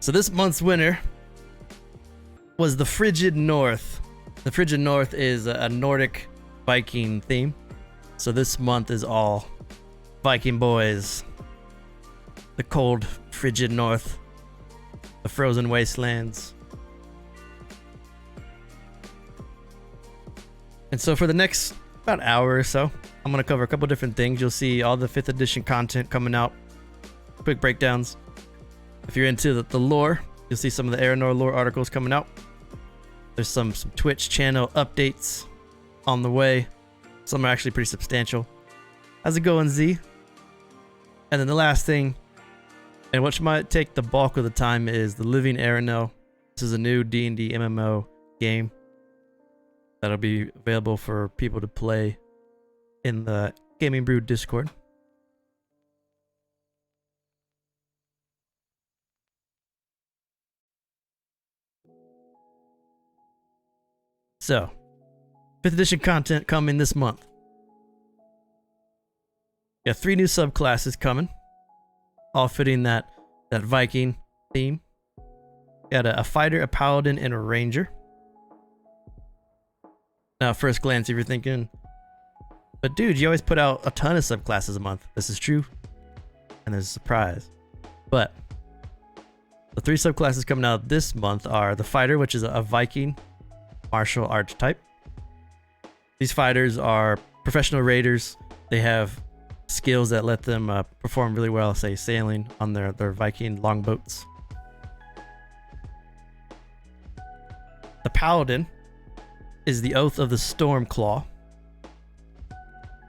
So this month's winner was the Frigid North. The Frigid North is a Nordic Viking theme. So this month is all Viking boys. The cold, frigid north. The frozen wastelands. And so for the next about hour or so, I'm going to cover a couple different things. You'll see all the 5th edition content coming out. Quick breakdowns. If you're into the lore, you'll see some of the Erenel lore articles coming out. There's some Twitch channel updates on the way. Some are actually pretty substantial. How's it going, Z? And then the last thing, and which might take the bulk of the time, is the Living Erenel. This is a new D&D MMO game that'll be available for people to play in the Gamingbrew Discord. So, 5th edition content coming this month. Got 3 new subclasses coming, all fitting that Viking theme. Got a fighter, a paladin, and a ranger. Now, at first glance, if you're thinking, but dude, you always put out a ton of subclasses a month. This is true, and there's a surprise. But the 3 subclasses coming out this month are the fighter, which is a Viking martial arts type. These fighters are professional raiders. They have skills that let them perform really well, say sailing on their Viking longboats. The paladin is the Oath of the Stormclaw.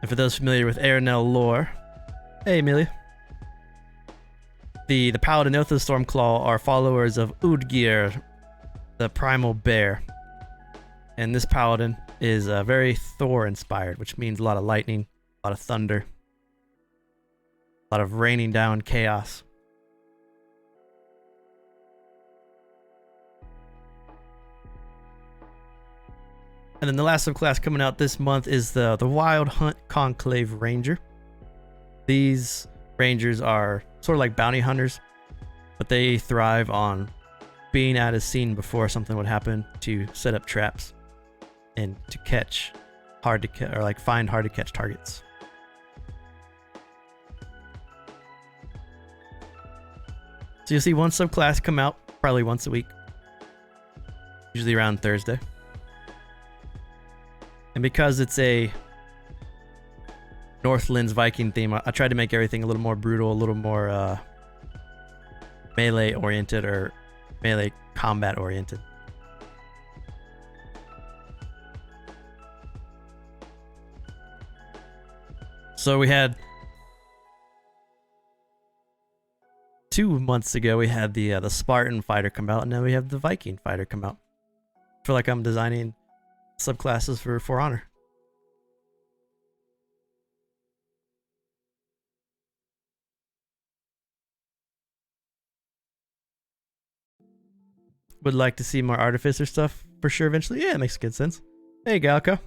And for those familiar with Erenel lore, hey Amelia. The paladin Oath of the Stormclaw are followers of Udgir, the primal bear. And this paladin is very Thor inspired, which means a lot of lightning, a lot of thunder, a lot of raining down chaos. And then the last subclass coming out this month is the Wild Hunt Conclave Ranger. These rangers are sort of like bounty hunters, but they thrive on being at a scene before something would happen to set up traps and to catch find hard to catch targets. So you'll see one subclass come out probably once a week, usually around Thursday. And because it's a Northlands Viking theme, I tried to make everything a little more brutal, a little more melee oriented or melee combat oriented. So we had 2 months ago, we had the Spartan fighter come out, and now we have the Viking fighter come out. I feel like I'm designing subclasses for Honor. Would like to see more Artificer stuff for sure eventually. Yeah, it makes good sense. Hey, Galco.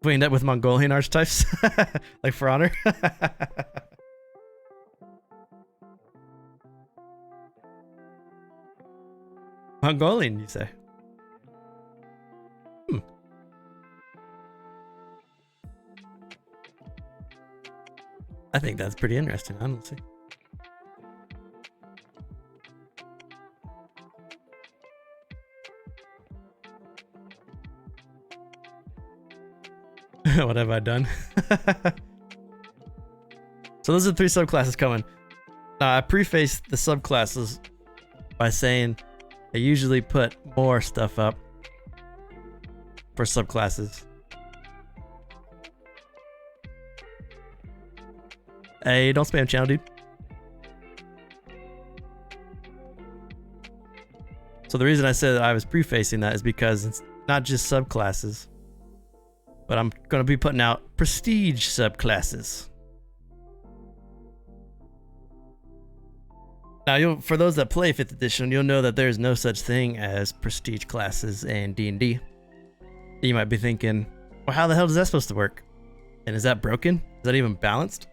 We end up with Mongolian archetypes, like for Honor. Mongolian, you say? I think that's pretty interesting, honestly. What have I done? So those are the 3 subclasses coming. Now, I prefaced the subclasses by saying I usually put more stuff up for subclasses. Hey, don't spam channel, dude. So the reason I said that I was prefacing that is because it's not just subclasses, but I'm going to be putting out prestige subclasses. Now, for those that play 5th edition, you'll know that there's no such thing as prestige classes in D&D. You might be thinking, well, how the hell is that supposed to work? And is that broken? Is that even balanced?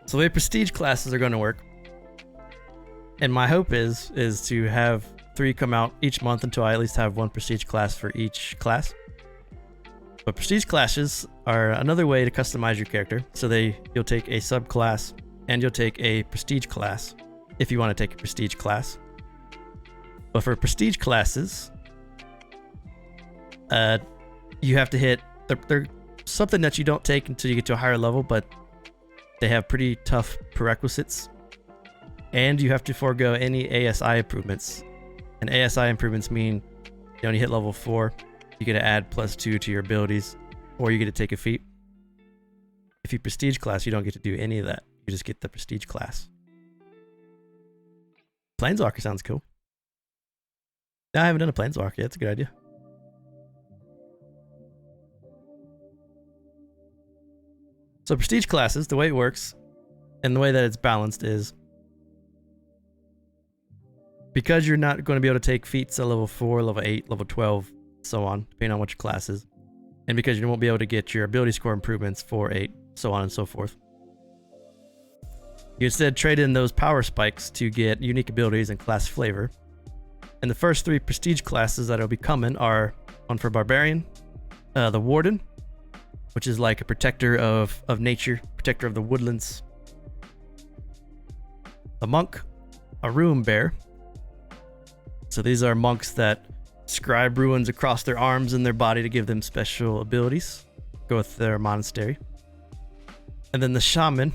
So the way prestige classes are going to work And my hope is to have 3 come out each month until I at least have 1 prestige class for each class. But prestige classes are another way to customize your character. So you'll take a subclass and you'll take a prestige class if you want to take a prestige class. But for prestige classes, you have to hit they're something that you don't take until you get to a higher level, but they have pretty tough prerequisites. And you have to forego any ASI improvements. And ASI improvements mean when you hit level 4, you get to add +2 to your abilities, or you get to take a feat. If you prestige class, you don't get to do any of that. You just get the prestige class. Planeswalker sounds cool. No, I haven't done a Planeswalker yet. It's a good idea. So prestige classes, the way it works, and the way that it's balanced is because you're not going to be able to take feats at level 4, level 8, level 12, so on, depending on what your class is. And because you won't be able to get your ability score improvements for 8, so on and so forth. You instead trade in those power spikes to get unique abilities and class flavor. And the first 3 prestige classes that will be coming are one for Barbarian, the Warden, which is like a protector of nature, protector of the woodlands. A Monk, a Ruin Bear. So these are monks that scribe ruins across their arms and their body to give them special abilities. Go with their monastery. And then the Shaman,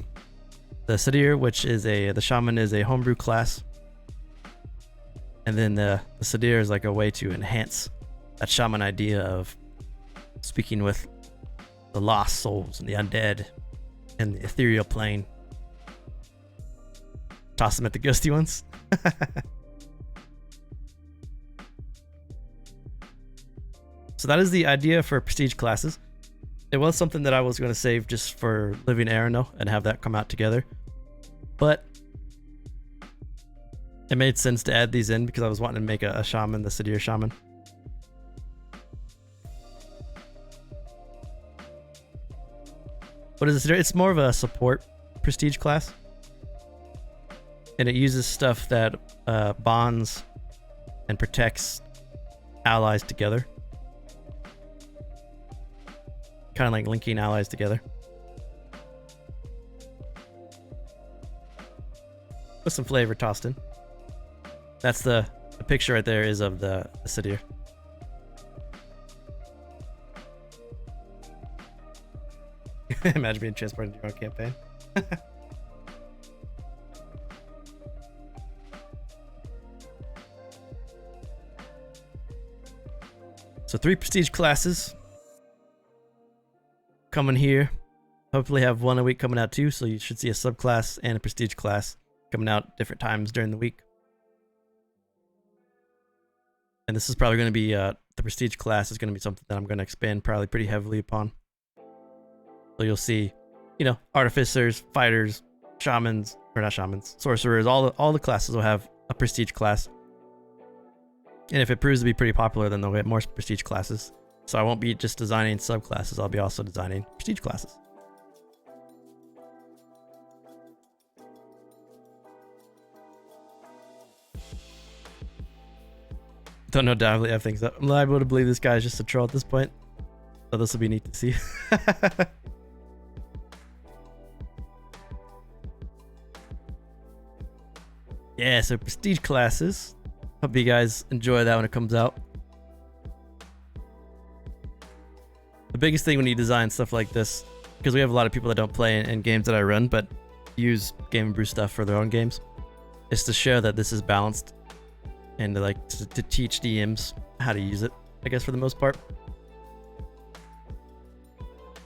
the Sadir, which is the Shaman is a homebrew class. And then the Sadir is like a way to enhance that Shaman idea of speaking with the lost souls and the undead and the ethereal plane. Toss them at the ghosty ones. So that is the idea for prestige classes. It was something that I was going to save just for Living Erenel and have that come out together. But it made sense to add these in because I was wanting to make a shaman, the Sadir Shaman. What is it? It's more of a support prestige class. And it uses stuff that bonds and protects allies together. Kind of like linking allies together. With some flavor tossed in. That's the picture right there is of the Sadir. Imagine being transported into your own campaign. So 3 prestige classes coming here. Hopefully have 1 a week coming out too, so you should see a subclass and a prestige class coming out different times during the week. And this is probably going to be the prestige class is going to be something that I'm going to expand probably pretty heavily upon. So you'll see, artificers, fighters, shamans, or not shamans, sorcerers, all the classes will have a prestige class. And if it proves to be pretty popular, then they'll get more prestige classes. So I won't be just designing subclasses, I'll be also designing prestige classes. Don't know Davley F things up. I'm liable to believe this guy is just a troll at this point. So this will be neat to see. Yeah, so prestige classes. Hope you guys enjoy that when it comes out. The biggest thing when you design stuff like this, because we have a lot of people that don't play in games that I run, but use Gamingbrew stuff for their own games, is to show that this is balanced and to teach DMs how to use it, I guess, for the most part.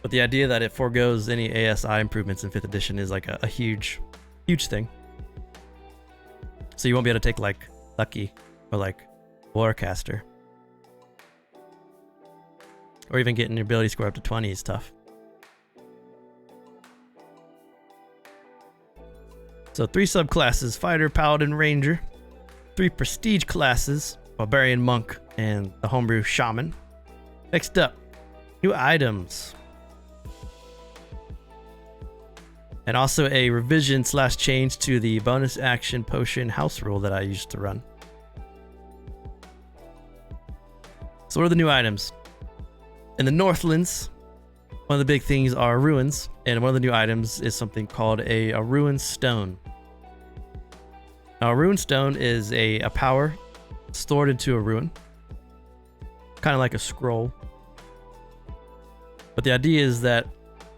But the idea that it forgoes any ASI improvements in 5th edition is like a huge thing. So you won't be able to take like Lucky or like Warcaster. Or even getting your ability score up to 20 is tough. So 3 subclasses, Fighter, Paladin, Ranger. 3 prestige classes, Barbarian, Monk, and the Homebrew Shaman. Next up, new items. And also a revision / change to the bonus action potion house rule that I used to run. So what are the new items? In the Northlands, one of the big things are ruins, and one of the new items is something called a ruin stone. Now, a ruin stone is a power stored into a ruin, kind of like a scroll. But the idea is that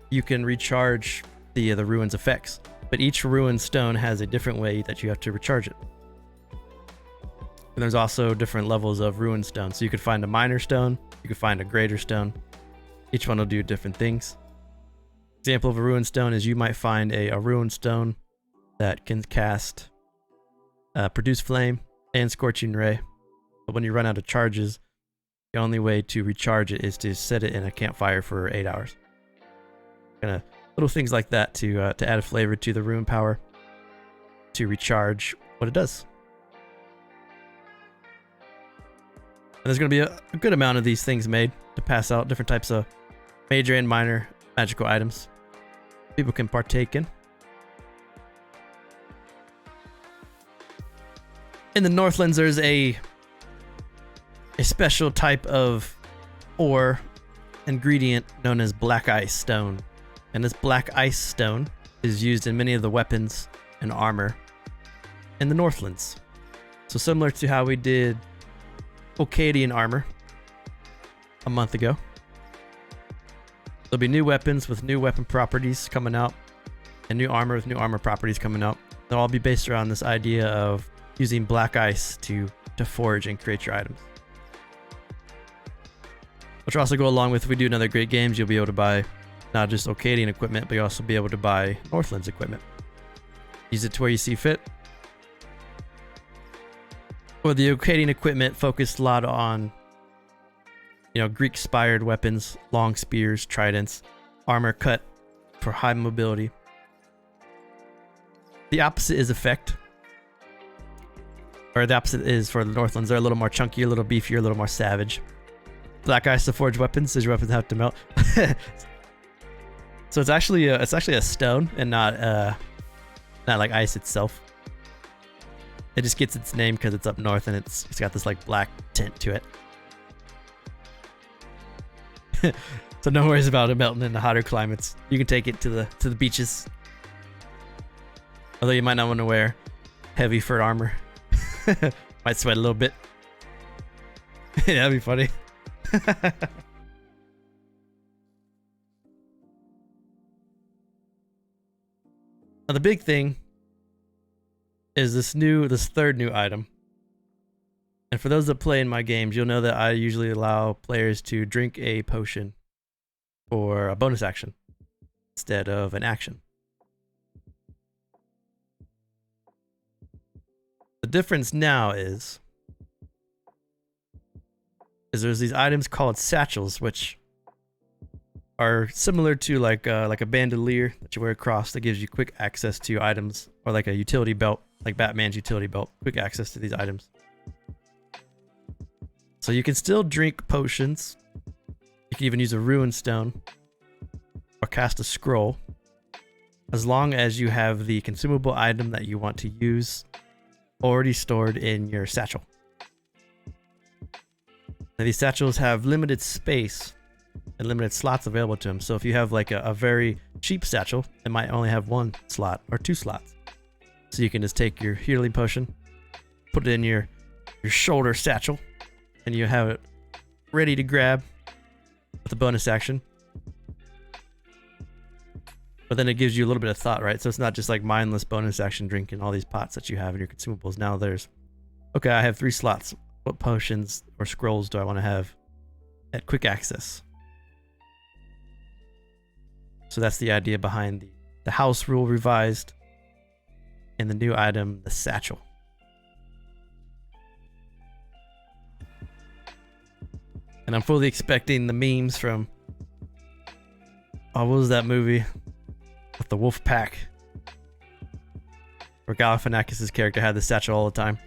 you can recharge the ruin's effects, but each ruin stone has a different way that you have to recharge it. And there's also different levels of ruin stone. So you could find a minor stone, you could find a greater stone. Each one will do different things. Example of a ruin stone is you might find a ruin stone that can cast Produce Flame and Scorching Ray. But when you run out of charges, the only way to recharge it is to set it in a campfire for 8 hours. Kind of little things like that to add a flavor to the ruin power to recharge what it does. And there's going to be a good amount of these things made to pass out, different types of major and minor magical items people can partake in. In the Northlands, there's a special type of ore ingredient known as black ice stone. And this black ice stone is used in many of the weapons and armor in the Northlands. So similar to how we did Ocadian armor a month ago, there'll be new weapons with new weapon properties coming out, and new armor with new armor properties coming out. They'll all be based around this idea of using black ice to forge and create your items. Which will also go along with, if we do another great games, you'll be able to buy not just Ocadian equipment, but you'll also be able to buy Northlands equipment. Use it to where you see fit. Well, the Ocadian equipment focused a lot on, Greek-inspired weapons, long spears, tridents, armor cut for high mobility. The opposite is effect. Or the opposite is for the Northlands. They're a little more chunky, a little beefier, a little more savage. Black ice to forge weapons, so your weapons have to melt. So it's actually a stone and not like ice itself. It just gets its name because it's up north and it's got this like black tint to it. So no worries about it melting in the hotter climates. You can take it to the beaches. Although you might not want to wear heavy fur armor. Might sweat a little bit. Yeah, that'd be funny. Now the big thing is this third new item. And for those that play in my games, you'll know that I usually allow players to drink a potion for a bonus action instead of an action. The difference now is there's these items called satchels, which are similar to like a bandolier that you wear across that gives you quick access to items, or like a utility belt, like Batman's utility belt, quick access to these items. So you can still drink potions. You can even use a ruin stone or cast a scroll, as long as you have the consumable item that you want to use already stored in your satchel. Now these satchels have limited space and limited slots available to them. So if you have like a very cheap satchel, it might only have 1 slot or 2 slots. So you can just take your healing potion, put it in your shoulder satchel, and you have it ready to grab with a bonus action. But then it gives you a little bit of thought, right? So it's not just like mindless bonus action drinking all these pots that you have in your consumables. Now there's, okay, I have 3 slots. What potions or scrolls do I want to have at quick access? So that's the idea behind the house rule revised and the new item, the satchel. And I'm fully expecting the memes from, what was that movie with the wolf pack, where Galifianakis' character had the satchel all the time.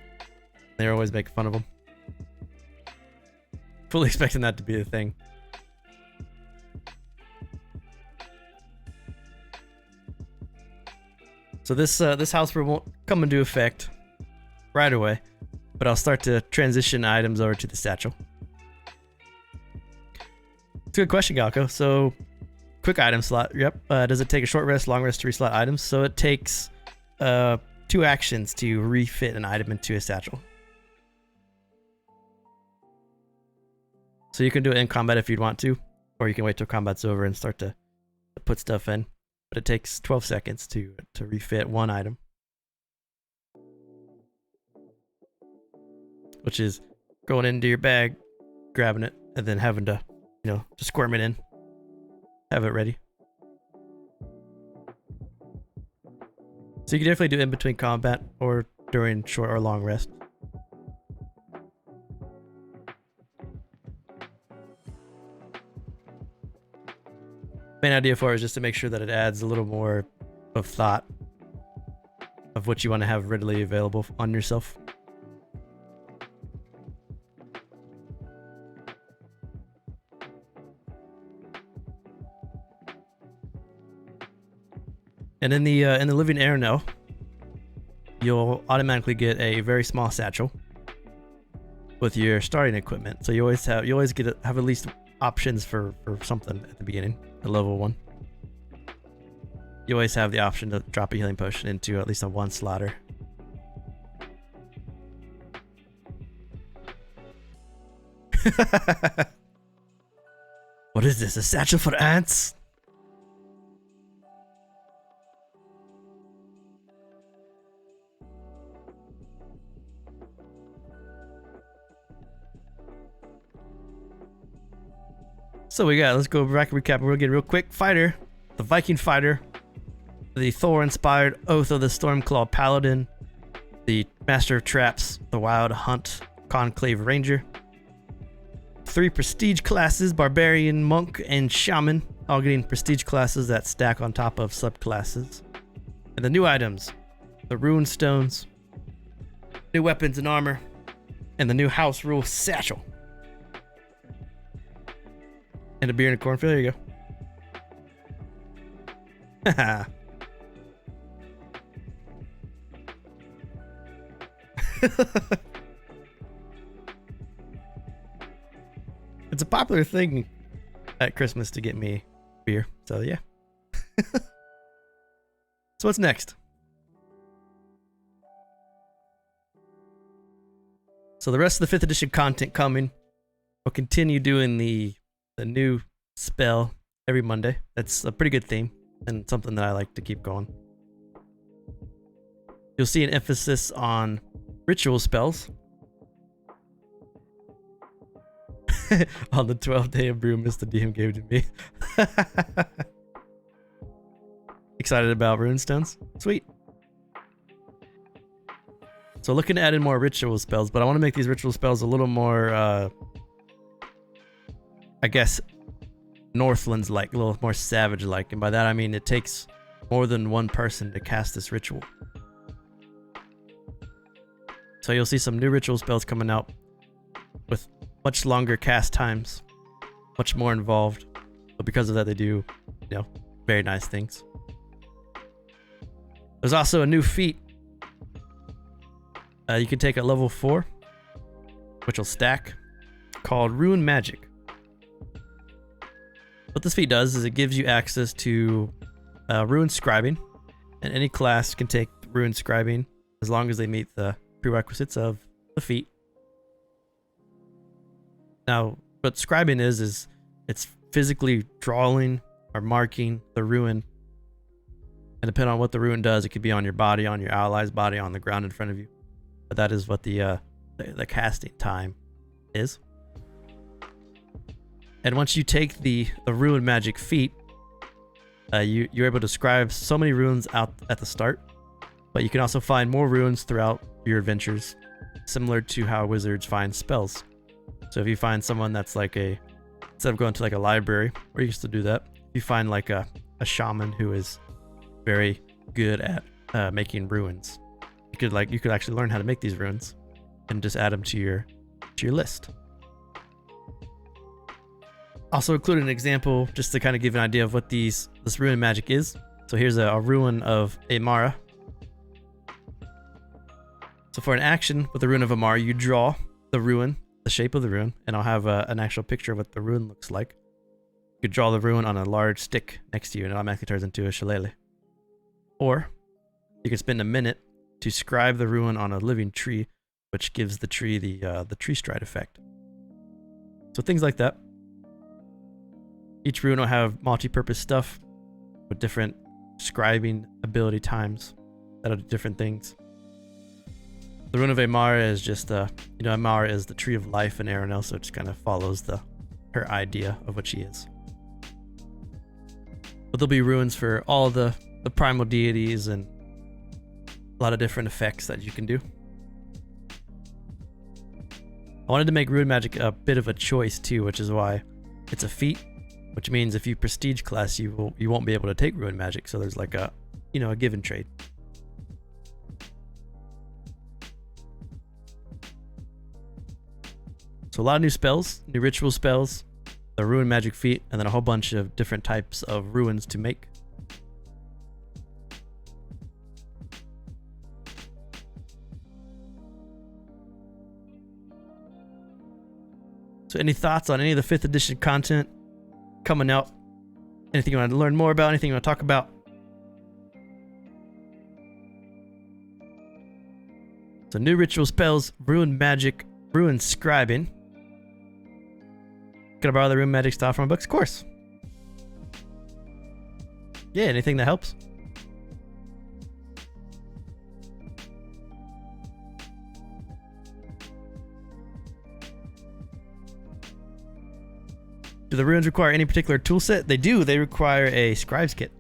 They were always making fun of him. Fully expecting that to be the thing. So this house rule won't come into effect right away, but I'll start to transition items over to the satchel. It's a good question, Galco. So, quick item slot. Yep. Does it take a short rest, long rest to reslot items? So it takes 2 actions to refit an item into a satchel. So you can do it in combat if you'd want to, or you can wait till combat's over and start to put stuff in. But it takes 12 seconds to refit one item, which is going into your bag, grabbing it, and then having to, just squirm it in, have it ready. So you can definitely do in between combat or during short or long rest. Main idea for it is just to make sure that it adds a little more of thought of what you want to have readily available on yourself. And in the living Erenel, you'll automatically get a very small satchel with your starting equipment. So you always have at least options for something at the beginning, at level 1. You always have the option to drop a healing potion into at least a 1 slotter. What is this? A satchel for ants? So let's go back and recap. We'll get real quick. Fighter, the Viking fighter, the Thor-inspired Oath of the Stormclaw Paladin, the Master of Traps, the Wild Hunt Conclave Ranger, 3 prestige classes, Barbarian, Monk, and Shaman, all getting prestige classes that stack on top of subclasses. And the new items, the Rune Stones, new weapons and armor, and the new House Rule Satchel. And a beer and a cornfield. There you go. Haha. It's a popular thing at Christmas to get me beer. So yeah. So what's next? So the rest of the 5th edition content coming. We'll continue doing the new spell every Monday. That's a pretty good theme and something that I like to keep going. You'll see an emphasis on ritual spells on the 12th day of brew Mr. DM gave to me. Excited about runestones? Sweet. So looking to add in more ritual spells, but I want to make these ritual spells a little more I guess Northlands-like, a little more savage-like, and by that I mean it takes more than one person to cast this ritual. So you'll see some new ritual spells coming out with much longer cast times, much more involved, but because of that they do, very nice things. There's also a new feat. You can take at level 4, which will stack, called Rune Magic. What this feat does is it gives you access to rune scribing, and any class can take rune scribing as long as they meet the prerequisites of the feat. Now, what scribing is it's physically drawing or marking the rune, and depending on what the rune does, it could be on your body, on your ally's body, on the ground in front of you. But that is what the casting time is. And once you take the Rune Magic feat, you're able to scribe so many runes out at the start, but you can also find more runes throughout your adventures, similar to how wizards find spells. So if you find someone that's like instead of going to like a library, where you used to do that, you find like a shaman who is very good at making runes. You could actually learn how to make these runes and just add them to your list. Also included an example just to kind of give an idea of what this rune magic is. So here's a rune of Amara, So for an action with the Rune of Amar, you draw the rune, the shape of the rune, and I'll have an actual picture of what the rune looks like. You could draw the rune on a large stick next to you and it automatically turns into a shillelagh. Or you can spend a minute to scribe the rune on a living tree, which gives the tree the tree stride effect. So things like that. Each rune will have multi-purpose stuff with different scribing ability times that'll do different things. The Rune of Amar is just Amar is the tree of life in Erenel, so it just kind of follows her idea of what she is. But there'll be runes for all the primal deities and a lot of different effects that you can do. I wanted to make rune magic a bit of a choice too, which is why it's a feat, which means if you prestige class, you won't be able to take rune magic. So there's like a give and trade. So a lot of new spells, new ritual spells, the rune magic feat, and then a whole bunch of different types of runes to make. So any thoughts on any of the 5th edition content coming out? Anything you want to learn more about? Anything you want to talk about? So new ritual spells, rune magic, rune scribing. Can I borrow the rune magic style from my books? Of course. Yeah, anything that helps. Do the runes require any particular tool set? They do. They require a scribe's kit.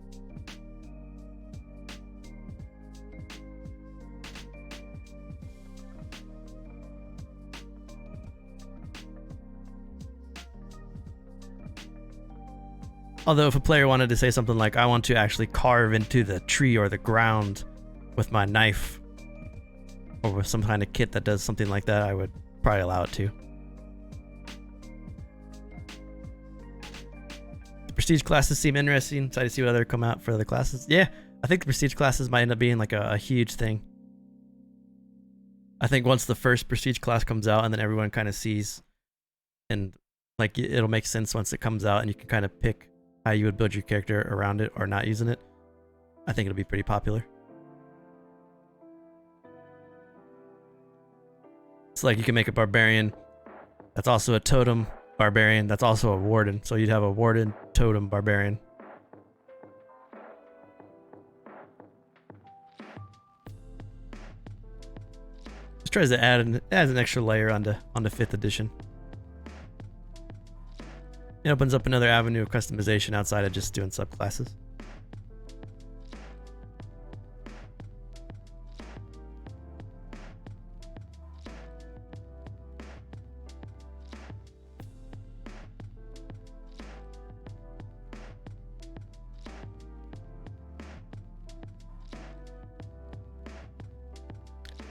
Although if a player wanted to say something like, I want to actually carve into the tree or the ground with my knife, or with some kind of kit that does something like that, I would probably allow it to. The prestige classes seem interesting. Excited to see what other come out for other classes. Yeah, I think the prestige classes might end up being like a huge thing. I think once the first prestige class comes out and then everyone kind of sees, and like it'll make sense once it comes out and you can kind of pick how you would build your character around it or not using it. I think it'll be pretty popular. It's like you can make a barbarian that's also a totem barbarian that's also a warden. So you'd have a warden totem barbarian. Just tries to add an extra layer onto 5th edition. It opens up another avenue of customization outside of just doing subclasses.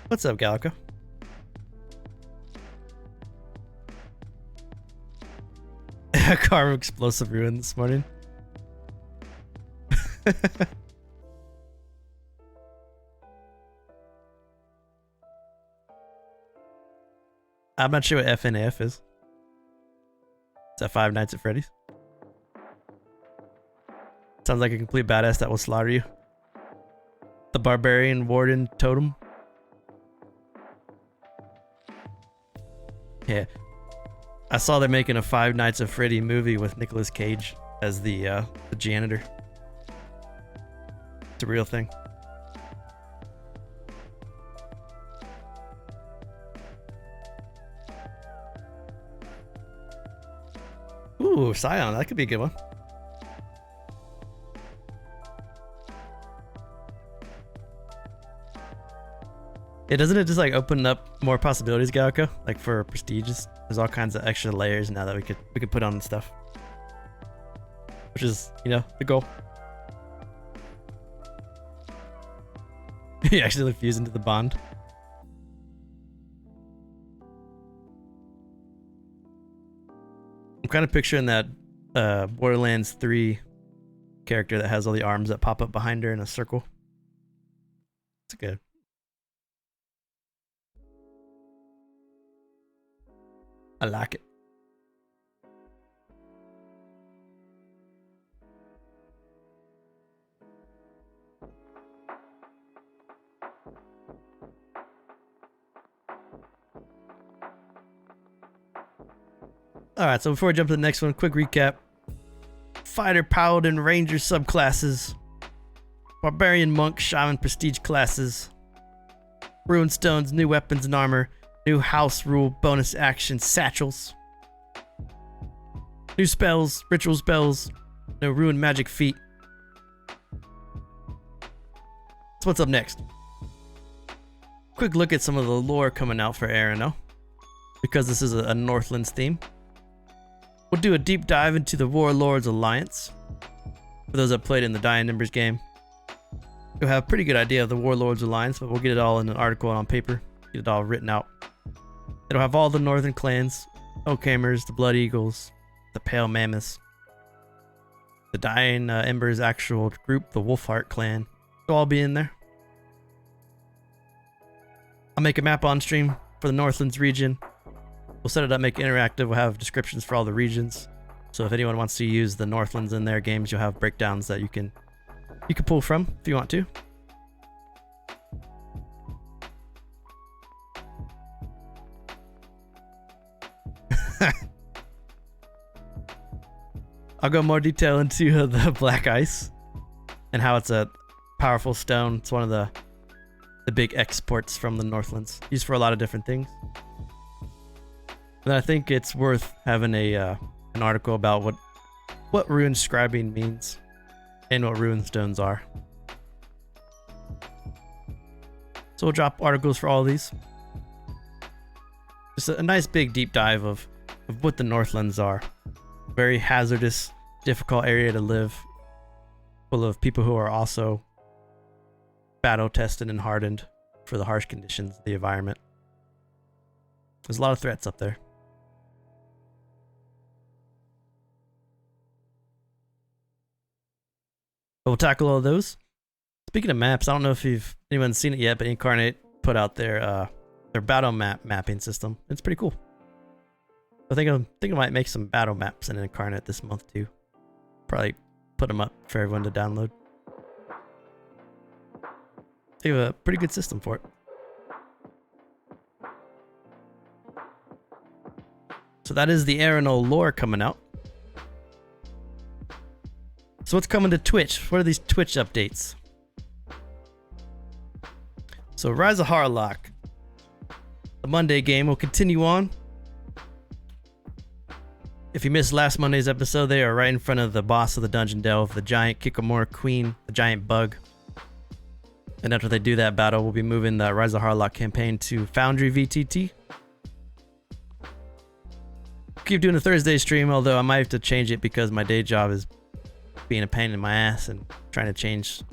What's up, Gallica? Carve explosive ruin this morning. I'm not sure what FNAF is. Is that Five Nights at Freddy's? Sounds like a complete badass that will slaughter you. The Barbarian Warden Totem. Yeah. I saw they're making a Five Nights at Freddy movie with Nicolas Cage as the janitor. It's a real thing. Ooh, Scion, that could be a good one. Yeah, doesn't it just like open up more possibilities, Galco? Like for prestiges, there's all kinds of extra layers now that we could put on stuff, which is, you know, the goal. You actually fuse into the bond. I'm kind of picturing that Borderlands 3 character that has all the arms that pop up behind her in a circle. It's good. I like it. Alright, so before I jump to the next one, quick recap. Fighter, Paladin, Ranger subclasses. Barbarian, Monk, Shaman, Prestige classes. Rune stones, new weapons and armor. New house rule, bonus action, satchels. New spells, ritual spells. No rune magic feat. So what's up next? Quick look at some of the lore coming out for Erenel, because this is a Northlands theme. We'll do a deep dive into the Warlords Alliance. For those that played in the Dying Embers game, you'll have a pretty good idea of the Warlords Alliance, but we'll get it all in an article and on paper. Get it all written out. It'll have all the northern clans, Oakhamers, the Blood Eagles, the Pale Mammoths, the Dying Embers actual group, the Wolfheart clan. It'll all be in there. I'll make a map on stream for the Northlands region. We'll set it up, make it interactive. We'll have descriptions for all the regions. So if anyone wants to use the Northlands in their games, you'll have breakdowns that you can pull from if you want to. I'll go more detail into the black ice and how it's a powerful stone. It's one of the big exports from the Northlands, used for a lot of different things. And I think it's worth having an article about what rune scribing means and what rune stones are. So we'll drop articles for all of these. Just a nice big deep dive of what the Northlands are. Very hazardous, difficult area to live, full of people who are also battle tested and hardened for the harsh conditions of the environment. There's a lot of threats up there. But we'll tackle all of those. Speaking of maps, I don't know if anyone's seen it yet, but Incarnate put out their battle map mapping system. It's pretty cool. I think I might make some battle maps in Incarnate this month too. Probably put them up for everyone to download. They have a pretty good system for it. So that is the Erenel lore coming out. So what's coming to Twitch? What are these Twitch updates? So Rise of Harlock, the Monday game, will continue on. If you missed last Monday's episode, they are right in front of the boss of the Dungeon Delve, the giant Kikamora Queen, the giant bug. And after they do that battle, we'll be moving the Rise of Harlock campaign to Foundry VTT. Keep doing a Thursday stream, although I might have to change it because my day job is being a pain in my ass and trying to change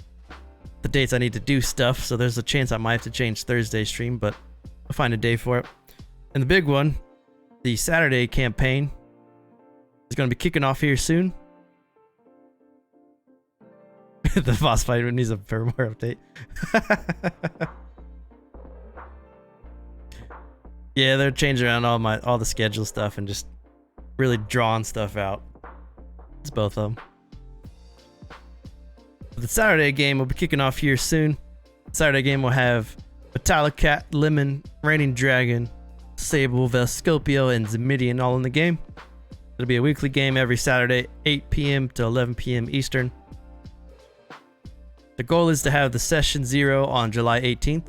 the dates I need to do stuff. So there's a chance I might have to change Thursday stream, but I'll find a day for it. And the big one, the Saturday campaign, is going to be kicking off here soon. The boss fight needs a firmware update. Yeah, they're changing around all the schedule stuff and just really drawing stuff out. It's both of them. The Saturday game will be kicking off here soon. Saturday game will have Metallicat, Lemon, Raining Dragon, Sable, Vescopio, and Zemidian all in the game. It'll be a weekly game every Saturday, 8 p.m. to 11 p.m. Eastern. The goal is to have the session 0 on July 18th,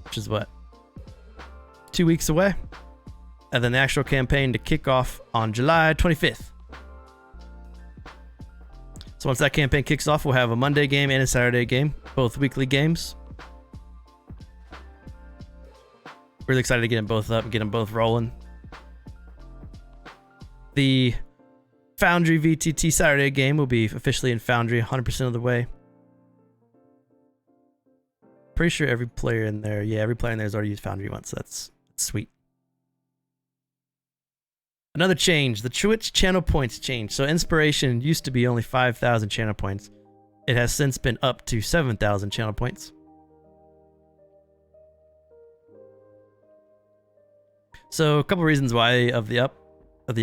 which is what? 2 weeks away. And then the actual campaign to kick off on July 25th. So once that campaign kicks off, we'll have a Monday game and a Saturday game, both weekly games. Really excited to get them both up and get them both rolling. The Foundry VTT Saturday game will be officially in Foundry 100% of the way. Pretty sure every player in there has already used Foundry once, so that's sweet. Another change, the Twitch channel points changed. So Inspiration used to be only 5,000 channel points. It has since been up to 7,000 channel points. So a couple reasons why of the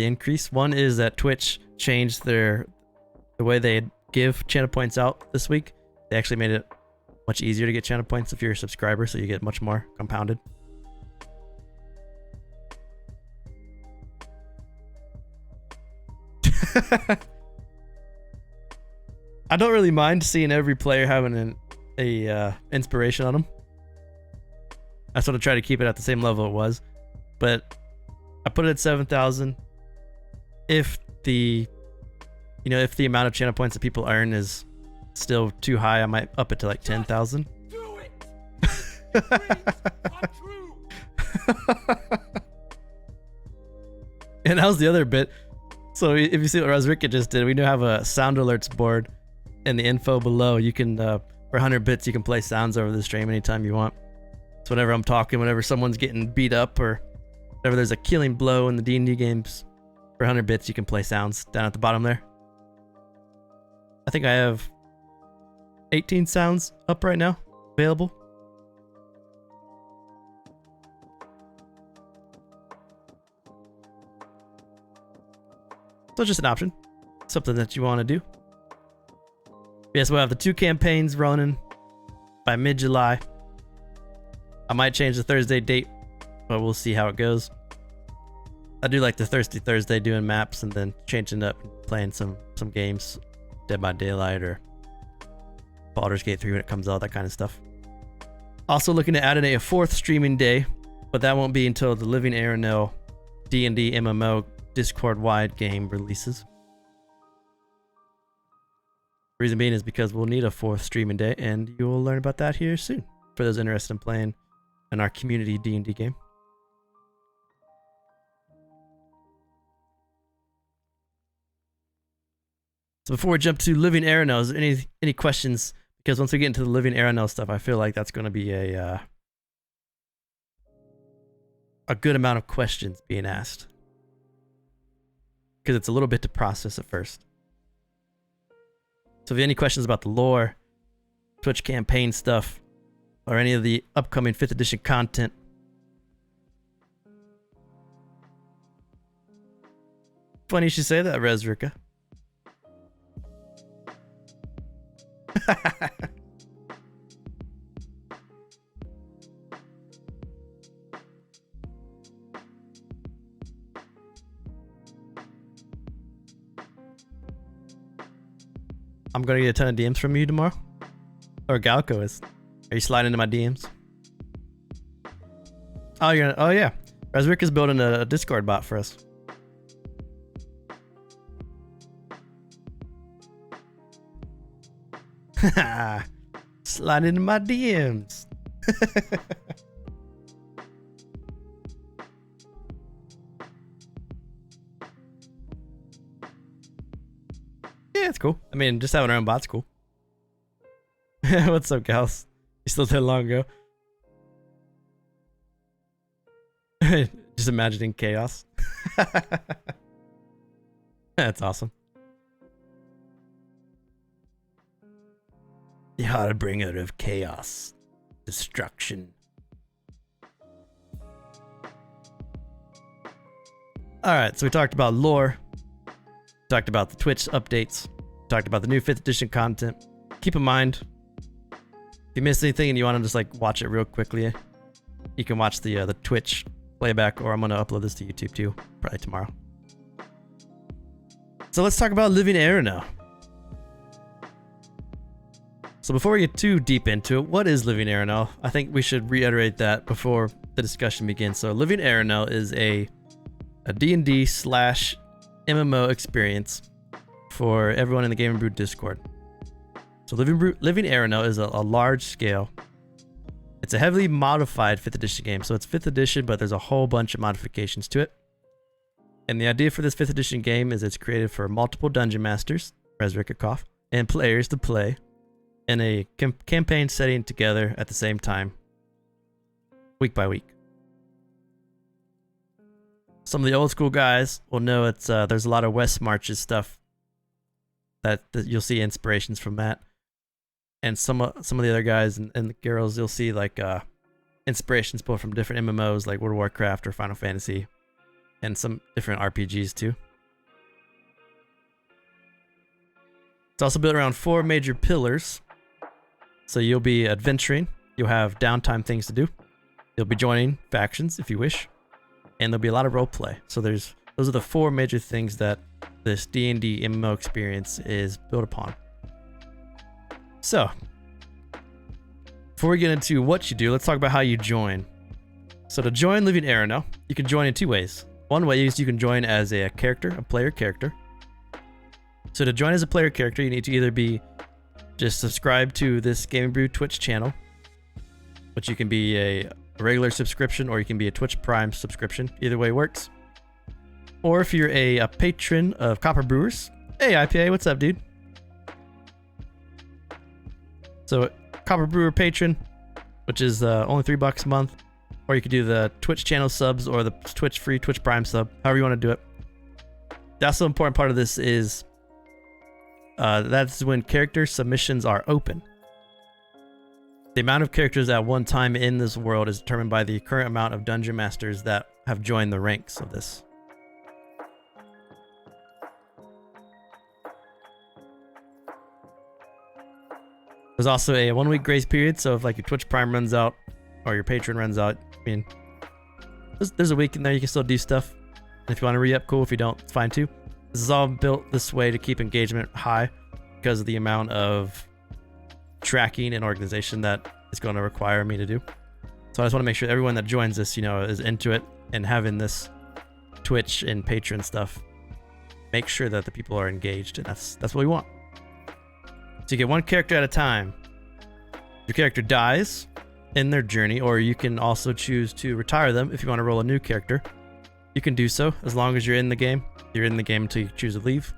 increase. One is that Twitch changed the way they give channel points out this week. They actually made it much easier to get channel points if you're a subscriber, so you get much more compounded. I don't really mind seeing every player having a inspiration on them. I sort of try to keep it at the same level it was, but I put it at 7,000. If the amount of channel points that people earn is still too high, I might up it to like 10,000. Do it. And that was the other bit. So if you see what Razrika just did, we now have a sound alerts board in the info below. You can, for 100 bits, you can play sounds over the stream anytime you want. So whenever I'm talking, whenever someone's getting beat up, or whenever there's a killing blow in the D&D games, for 100 bits, you can play sounds down at the bottom there. I think I have 18 sounds up right now, available. So it's just an option, something that you want to do. Yes, we'll have the 2 campaigns running by mid-July. I might change the Thursday date, but we'll see how it goes. I do like the Thursday doing maps and then changing up and playing some games, Dead by Daylight or Baldur's Gate 3 when it comes out, that kind of stuff. Also looking at adding a 4th streaming day, but that won't be until the Living Erenel D&D MMO Discord-wide game releases. Reason being is because we'll need a 4th streaming day, and you will learn about that here soon for those interested in playing in our community D&D game. So before we jump to Living Erenel, is there any questions? Because once we get into the Living Erenel stuff, I feel like that's going to be a good amount of questions being asked, because it's a little bit to process at first. So if you have any questions about the lore, Twitch campaign stuff, or any of the upcoming 5th edition content, funny you should say that, Rezrika. I'm gonna get a ton of DMs from you tomorrow. Or Galco is. Are you sliding into my DMs? Oh, oh yeah. Razrick is building a Discord bot for us. Slide into my DMs. Yeah, it's cool. I mean, just having our own bot's cool. What's up, gals? You still did long ago. Just imagining chaos. That's awesome. The harbinger of chaos, destruction. Alright, so we talked about lore, talked about the Twitch updates, talked about the new 5th edition content. Keep in mind, if you missed anything and you want to just like watch it real quickly, you can watch the Twitch playback, or I'm going to upload this to YouTube too, probably tomorrow. So let's talk about Living Erenel. So before we get too deep into it, what is Living Erenel? I think we should reiterate that before the discussion begins. So Living Erenel is a D&D / MMO experience for everyone in the Gamingbrew Discord. So Living Erenel is a large scale. It's a heavily modified 5th edition game. So it's 5th edition, but there's a whole bunch of modifications to it. And the idea for this 5th edition game is it's created for multiple dungeon masters, Rezrikakov, and players to play in a campaign setting together at the same time, week by week. Some of the old school guys will know it's there's a lot of West Marches stuff that you'll see inspirations from that, and some of the other guys and the girls, you'll see like inspirations pulled from different MMOs like World of Warcraft or Final Fantasy, and some different RPGs too. It's also built around 4 major pillars. So you'll be adventuring, you'll have downtime things to do, you'll be joining factions if you wish, and there'll be a lot of role play. So those are the 4 major things that this D&D MMO experience is built upon. So, before we get into what you do, let's talk about how you join. So to join Living Erenel, you can join in 2 ways. One way is you can join as a character, a player character. So to join as a player character, you need to either be just subscribed to this Gamingbrew Twitch channel, which you can be a regular subscription or you can be a Twitch Prime subscription. Either way works. Or if you're a patron of Copper Brewers, hey IPA, what's up, dude? So Copper Brewer patron, which is only $3 a month, or you could do the Twitch channel subs or the Twitch free Twitch Prime sub, however you want to do it. That's the important part of this is that's when character submissions are open. The amount of characters at one time in this world is determined by the current amount of dungeon masters that have joined the ranks of this. There's also a 1-week grace period, so if like your Twitch Prime runs out or your Patreon runs out, I mean, there's a week in there you can still do stuff. And if you want to re-up, cool. If you don't, it's fine too. This is all built this way to keep engagement high because of the amount of tracking and organization that is going to require me to do. So I just want to make sure everyone that joins this, you know, is into it and having this Twitch and Patreon stuff. Make sure that the people are engaged, and that's what we want. So you get 1 character at a time. Your character dies in their journey, or you can also choose to retire them if you want to roll a new character. You can do so as long as you're in the game. You're in the game until you choose to leave.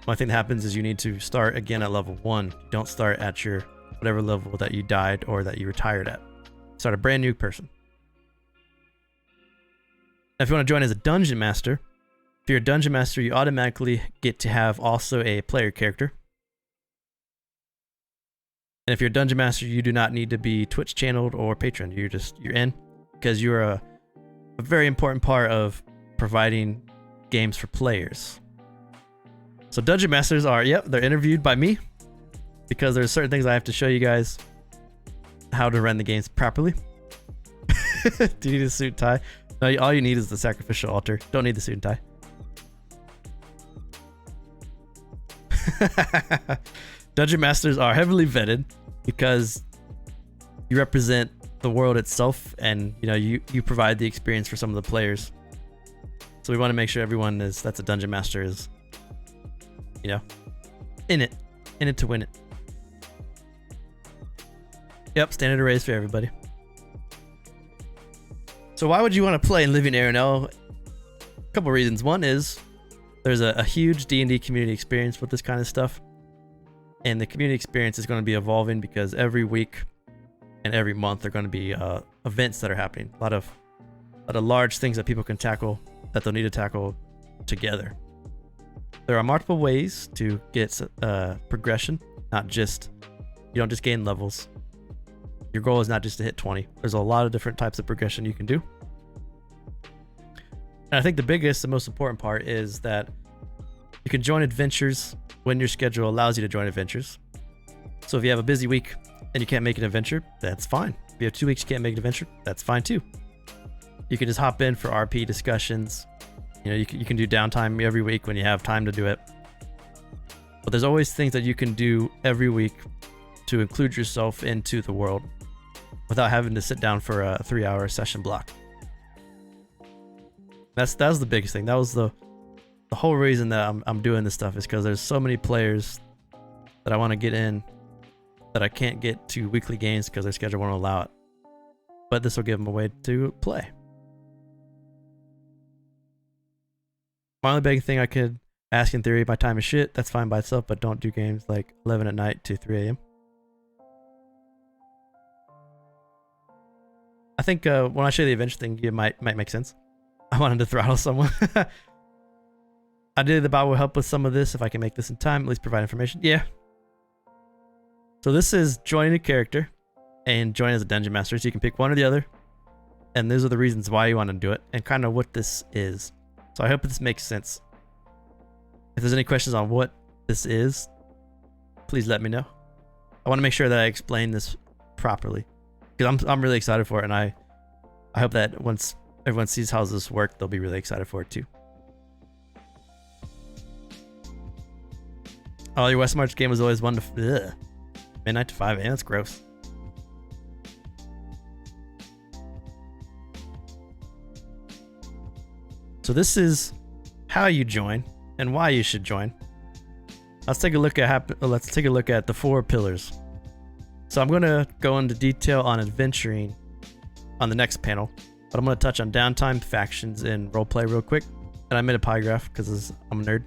One thing that happens is you need to start again at level 1. You don't start at your whatever level that you died or that you retired at. Start a brand new person. Now, if you want to join as a dungeon master, if you're a dungeon master, you automatically get to have also a player character. And if you're a dungeon master, you do not need to be Twitch channeled or Patreon. You're in because you're a very important part of providing games for players. So dungeon masters are, they're interviewed by me because there's certain things I have to show you guys how to run the games properly. Do you need a suit and tie? No, all you need is the sacrificial altar. Don't need the suit and tie. Dungeon masters are heavily vetted because you represent the world itself, and you know you provide the experience for some of the players. So we want to make sure everyone that's a dungeon master is, you know, in it to win it. Yep, standard arrays for everybody. So why would you want to play in Living Erenel? A couple reasons. One is there's a huge D&D community experience with this kind of stuff. And the community experience is going to be evolving because every week and every month there are going to be events that are happening. A lot of large things that people can tackle that they'll need to tackle together. There are multiple ways to get progression. You don't just gain levels. Your goal is not just to hit 20. There's a lot of different types of progression you can do. And I think the biggest and most important part is that you can join adventures when your schedule allows you to join adventures. So if you have a busy week and you can't make an adventure, that's fine. If you have 2 weeks you can't make an adventure, that's fine too. You can just hop in for RP discussions. You know, you can do downtime every week when you have time to do it. But there's always things that you can do every week to include yourself into the world without having to sit down for a 3-hour session block. That was the biggest thing. That was the whole reason that I'm doing this stuff, is because there's so many players that I want to get in that I can't get to weekly games because their schedule won't allow it. But this will give them a way to play. My only big thing I could ask in theory, my time is shit. That's fine by itself, but don't do games like 11 at night to 3 a.m. I think when I show you the adventure thing, it might make sense. I wanted to throttle someone. I did the bot will help with some of this if I can make this in time, at least provide information. Yeah. So this is joining a character, and join as a dungeon master. So you can pick one or the other. And those are the reasons why you want to do it and kind of what this is. So I hope this makes sense. If there's any questions on what this is, please let me know. I want to make sure that I explain this properly because I'm really excited for it, and I hope that once everyone sees how this works, they'll be really excited for it too. Oh, your West March game was always midnight to 5 a.m. That's gross. So this is how you join and why you should join. Let's take a look at the 4 pillars. So I'm going to go into detail on adventuring on the next panel, but I'm going to touch on downtime, factions, and roleplay real quick. And I made a pie graph because I'm a nerd.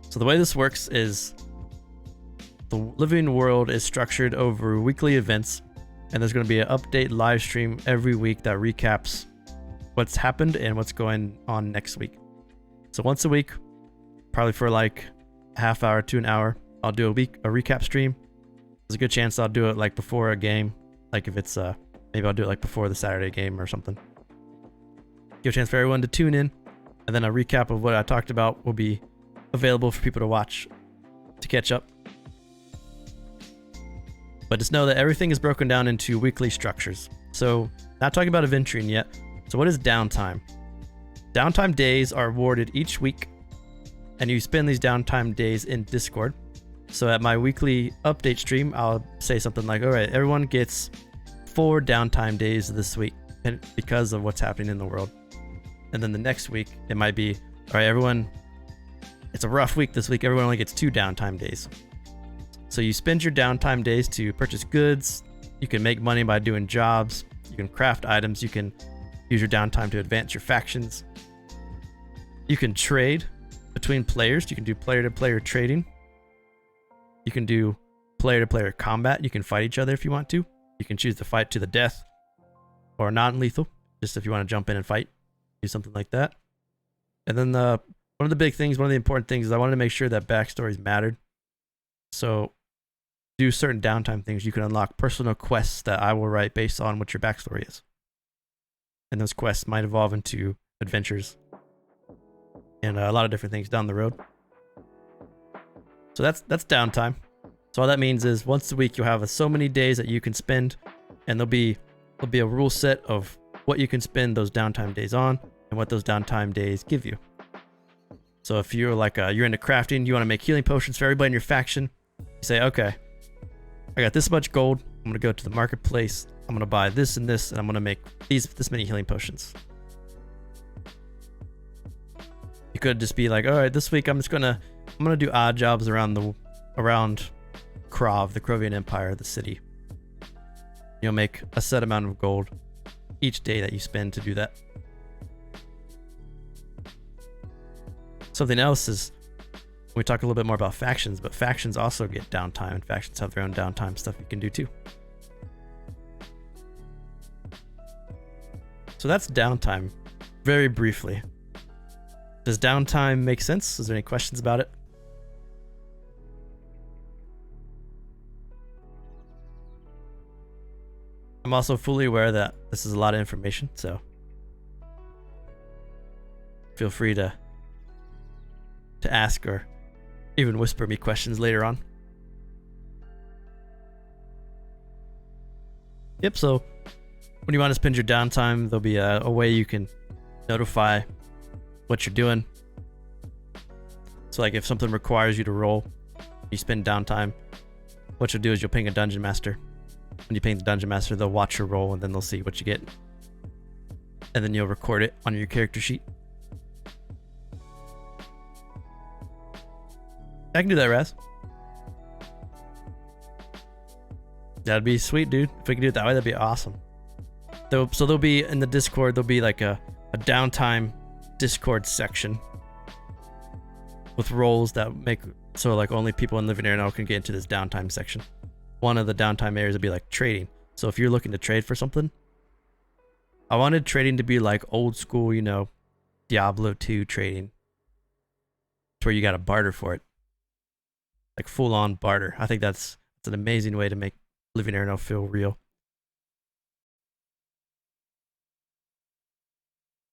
So the way this works is the living world is structured over weekly events, and there's going to be an update live stream every week that recaps what's happened and what's going on next week. So once a week, probably for like a half hour to an hour, I'll do a recap stream. There's a good chance I'll do it like before a game, like if it's maybe I'll do it like before the Saturday game or something. Give a chance for everyone to tune in, and then a recap of what I talked about will be available for people to watch to catch up. But just know that everything is broken down into weekly structures. So not talking about adventuring yet. So what is downtime? Downtime days are awarded each week, and you spend these downtime days in Discord. So at my weekly update stream, I'll say something like, all right, everyone gets 4 downtime days this week because of what's happening in the world. And then the next week, it might be, all right, everyone, it's a rough week this week. Everyone only gets 2 downtime days. So you spend your downtime days to purchase goods. You can make money by doing jobs. You can craft items. You can use your downtime to advance your factions. You can trade between players. You can do player-to-player trading. You can do player-to-player combat. You can fight each other if you want to. You can choose to fight to the death or non-lethal, just if you want to jump in and fight, do something like that. And then one of the big things, one of the important things is I wanted to make sure that backstories mattered. So do certain downtime things. You can unlock personal quests that I will write based on what your backstory is. And those quests might evolve into adventures and a lot of different things down the road. So that's downtime. So all that means is once a week you'll have so many days that you can spend, and there'll be a rule set of what you can spend those downtime days on and what those downtime days give you. So if you're like you're into crafting, you want to make healing potions for everybody in your faction, you say, okay, I got this much gold. I'm gonna go to the marketplace. I'm gonna buy this and this, and I'm gonna make this many healing potions. You could just be like, all right, this week I'm gonna do odd jobs around Krov, the Krovian Empire, the city. You'll make a set amount of gold each day that you spend to do that. Something else is, we talk a little bit more about factions, but factions also get downtime, and factions have their own downtime stuff you can do too. So that's downtime, very briefly. Does downtime make sense? Is there any questions about it? I'm also fully aware that this is a lot of information, so feel free to ask or even whisper me questions later on. Yep, so when you want to spend your downtime, there'll be a way you can notify what you're doing. So like if something requires you to roll, you spend downtime, what you'll do is you'll ping a dungeon master. When you ping the dungeon master, they'll watch your roll and then they'll see what you get. And then you'll record it on your character sheet. I can do that, Raz. That'd be sweet, dude. If we could do it that way, that'd be awesome. So there'll be in the Discord, there'll be like a downtime Discord section with roles that make so like only people in Living Erenel can get into this downtime section. One of the downtime areas would be like trading. So if you're looking to trade for something, I wanted trading to be like old school, you know, Diablo 2 trading. It's where you got to barter for it. Like full on barter. I think that's an amazing way to make Living Erenel feel real.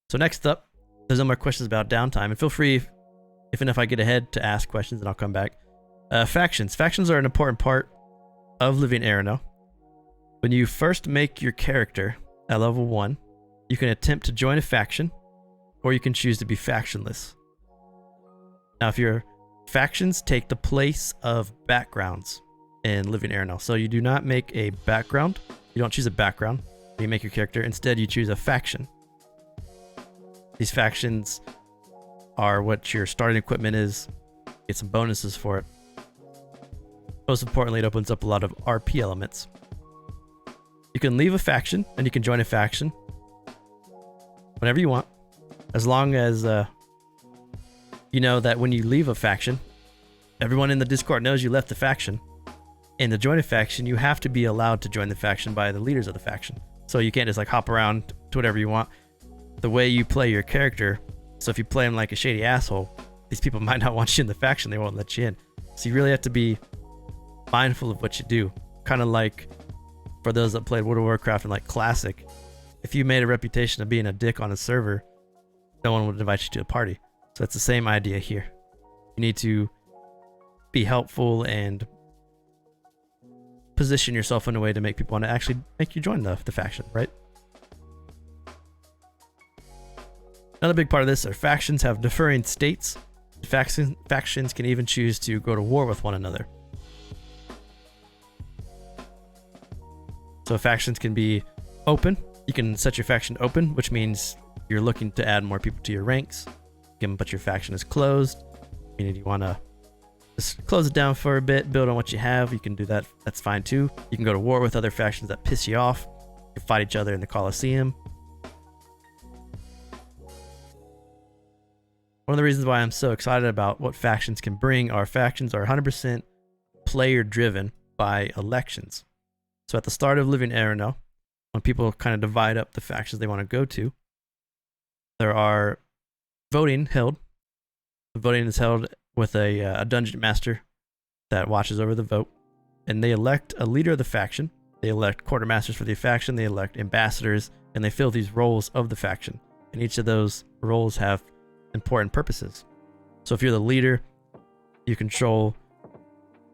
So next up, there's no more questions about downtime, and feel free, if and if I get ahead, to ask questions, and I'll come back. Factions. Factions are an important part of Living Erenel. When you first make your character at level 1, you can attempt to join a faction, or you can choose to be factionless. Now, if your factions take the place of backgrounds in Living Erenel, so you do not make a background, you don't choose a background, you make your character, instead you choose a faction. These factions are what your starting equipment is, get some bonuses for it. Most importantly, it opens up a lot of RP elements. You can leave a faction, and you can join a faction whenever you want, as long as you know that when you leave a faction, everyone in the Discord knows you left the faction. And to join a faction, you have to be allowed to join the faction by the leaders of the faction. So you can't just like hop around to whatever you want. The way you play your character, so if you play him like a shady asshole, these people might not want you in the faction, they won't let you in. So you really have to be mindful of what you do. Kind of like for those that played World of Warcraft and like Classic, if you made a reputation of being a dick on a server, no one would invite you to a party. So it's the same idea here. You need to be helpful and position yourself in a way to make people want to actually make you join the faction, right? Another big part of this are factions have differing states. Factions can even choose to go to war with one another. So factions can be open. You can set your faction open, which means you're looking to add more people to your ranks. But your faction is closed, meaning you want to just close it down for a bit, build on what you have. You can do that. That's fine too. You can go to war with other factions that piss you off. You can fight each other in the Colosseum. One of the reasons why I'm so excited about what factions can bring are factions are 100% player driven by elections. So at the start of Living Erenel, when people kind of divide up the factions they want to go to, there are voting held. The voting is held with a dungeon master that watches over the vote, and they elect a leader of the faction. They elect quartermasters for the faction. They elect ambassadors, and they fill these roles of the faction. And each of those roles have important purposes. So if you're the leader, you control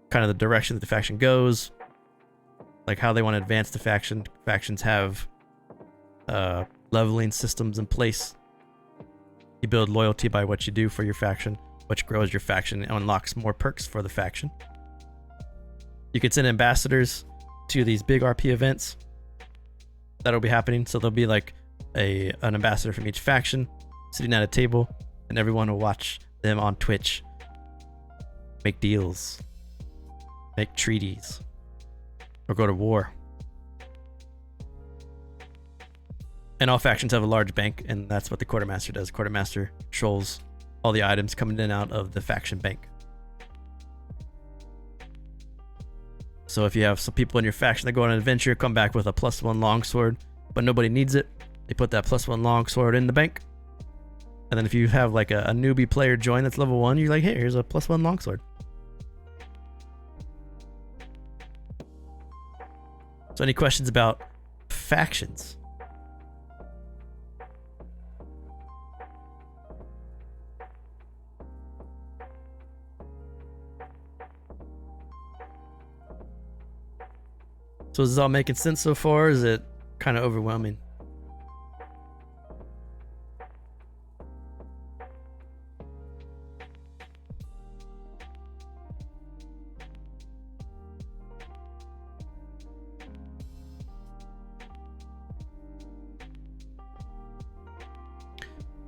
kind of the direction that the faction goes, like how they want to advance the faction. Factions have leveling systems in place. You build loyalty by what you do for your faction, which grows your faction and unlocks more perks for the faction. You can send ambassadors to these big RP events that'll be happening. So there'll be like an ambassador from each faction sitting at a table, and everyone will watch them on Twitch make deals, make treaties, or go to war. And all factions have a large bank, and that's what the quartermaster does. Quartermaster controls all the items coming in and out of the faction bank. So if you have some people in your faction that go on an adventure, come back with a +1 longsword, but nobody needs it, they put that +1 longsword in the bank. And then if you have like a newbie player join that's level 1, you're like, hey, here's a +1 longsword. So any questions about factions? So is this all making sense so far, or is it kind of overwhelming?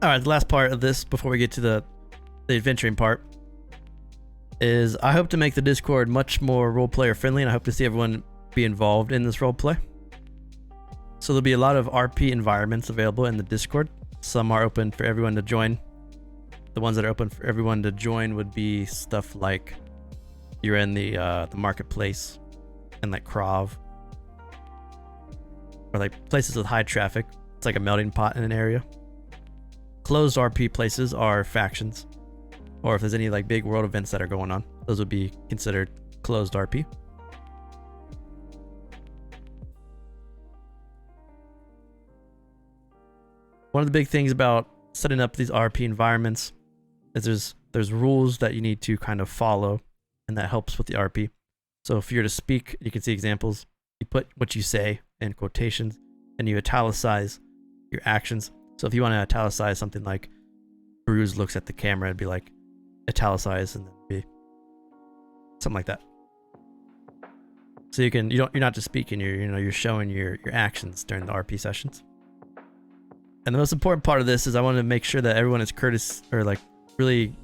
Alright, the last part of this before we get to the adventuring part is I hope to make the Discord much more role player friendly, and I hope to see everyone be involved in this role play. So there'll be a lot of RP environments available in the Discord. Some are open for everyone to join. The ones that are open for everyone to join would be stuff like you're in the marketplace and like Krov, or like places with high traffic. It's like a melting pot in an area. Closed RP places are factions, or if there's any like big world events that are going on, those would be considered closed RP. One of the big things about setting up these RP environments is there's rules that you need to kind of follow, and that helps with the RP. So if you're to speak, you can see examples. You put what you say in quotations, and you italicize your actions. So if you want to italicize something like Bruce looks at the camera, it'd be like italicize, and then be something like that. So you're not just speaking, you're showing your actions during the RP sessions. And the most important part of this is I want to make sure that everyone is courteous, or like really,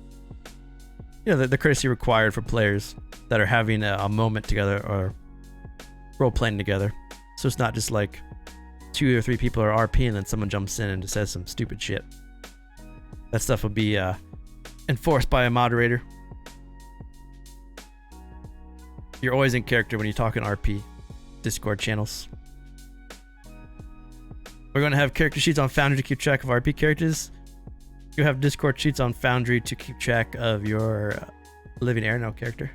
the courtesy required for players that are having a moment together or role playing together. So it's not just like 2 or 3 people are RP and then someone jumps in and just says some stupid shit. That stuff will be enforced by a moderator. You're always in character when you talk in RP Discord channels. We're going to have character sheets on Foundry to keep track of RP characters. You have Discord sheets on Foundry to keep track of your living Erenel character.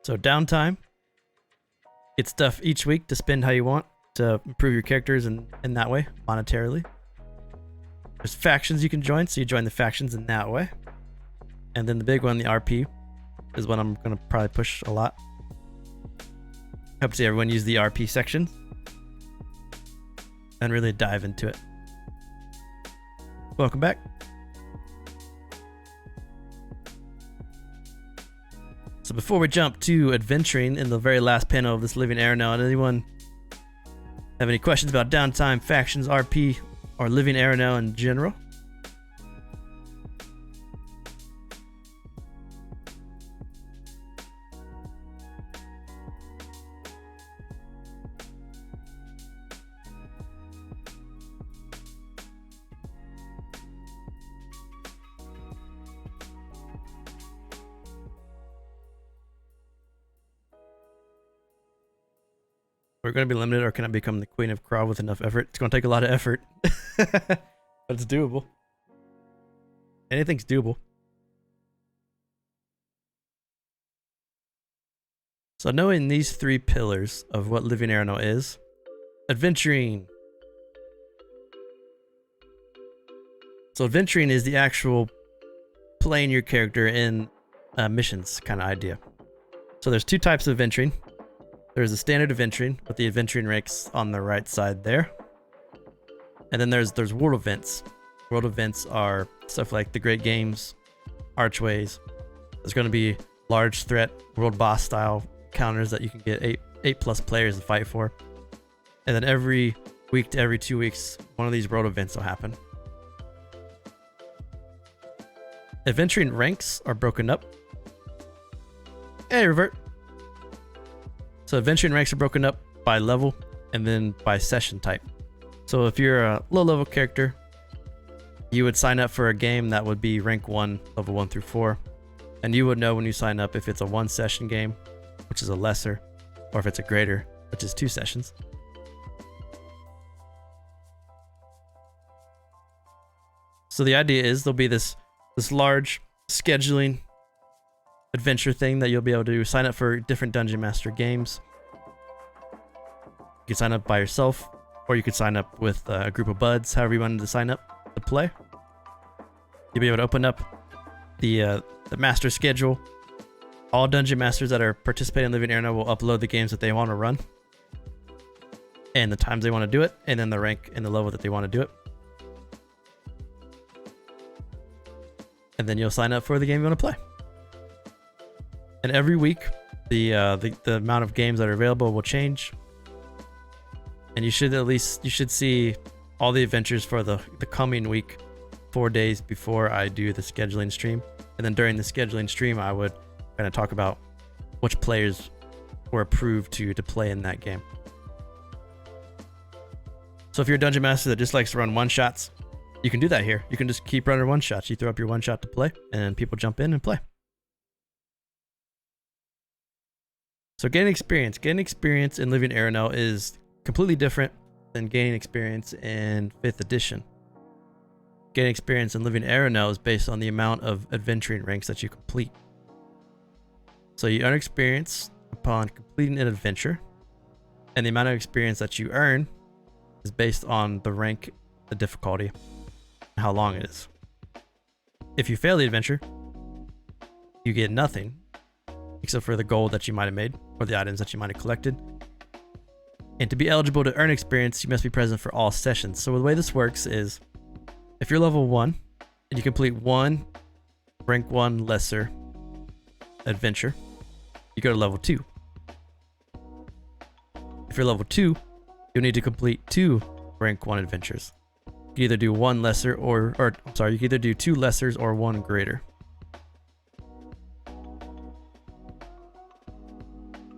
So downtime. Get stuff each week to spend how you want to improve your characters in that way, monetarily. There's factions you can join, so you join the factions in that way. And then the big one, the RP, is what I'm going to probably push a lot. Hope to see everyone use the RP section and really dive into it. Welcome back. So before we jump to adventuring in the very last panel of this Living Erenel, anyone have any questions about downtime, factions, RP, or Living Erenel in general? We're going to be limited, or can I become the Queen of Kraw with enough effort? It's going to take a lot of effort, but it's doable. Anything's doable. So knowing these 3 pillars of what Living Erenel is, adventuring. So adventuring is the actual playing your character in missions kind of idea. So there's 2 types of adventuring. There's a standard adventuring with the adventuring ranks on the right side there. And then there's world events. World events are stuff like the Great Games, Archways. There's going to be large threat, world boss style counters that you can get 8 plus players to fight for. And then every week to every 2 weeks, one of these world events will happen. Adventuring ranks are broken up. Hey, revert. So adventuring ranks are broken up by level and then by session type. So if you're a low level character, you would sign up for a game that would be rank 1, level 1 through 4. And you would know when you sign up if it's a 1 session game, which is a lesser, or if it's a greater, which is 2 sessions. So the idea is there'll be this large scheduling adventure thing that you'll be able to sign up for different Dungeon Master games. You can sign up by yourself, or you could sign up with a group of buds, however you wanted to sign up to play. You'll be able to open up the master schedule. All Dungeon Masters that are participating in Living Erenel will upload the games that they want to run, and the times they want to do it, and then the rank and the level that they want to do it. And then you'll sign up for the game you want to play. And every week, the amount of games that are available will change. And you should see all the adventures for the coming week 4 days before I do the scheduling stream. And then during the scheduling stream, I would kind of talk about which players were approved to play in that game. So if you're a Dungeon Master that just likes to run one-shots, you can do that here. You can just keep running one-shots. You throw up your one-shot to play, and people jump in and play. So gaining experience. Gaining experience in Living Erenel is completely different than gaining experience in 5th edition. gaining experience in living Erenel is based on the amount of adventuring ranks that you complete. So you earn experience upon completing an adventure, and the amount of experience that you earn is based on the rank, the difficulty, and how long it is. If you fail the adventure, you get nothing, except for the gold that you might have made, or the items that you might have collected. And to be eligible to earn experience, you must be present for all sessions. So the way this works is, if you're level 1, and you complete one rank 1 lesser adventure, you go to level 2. If you're level 2, you'll need to complete 2 rank 1 adventures. You can either do one lesser you can either do 2 lessers or 1 greater.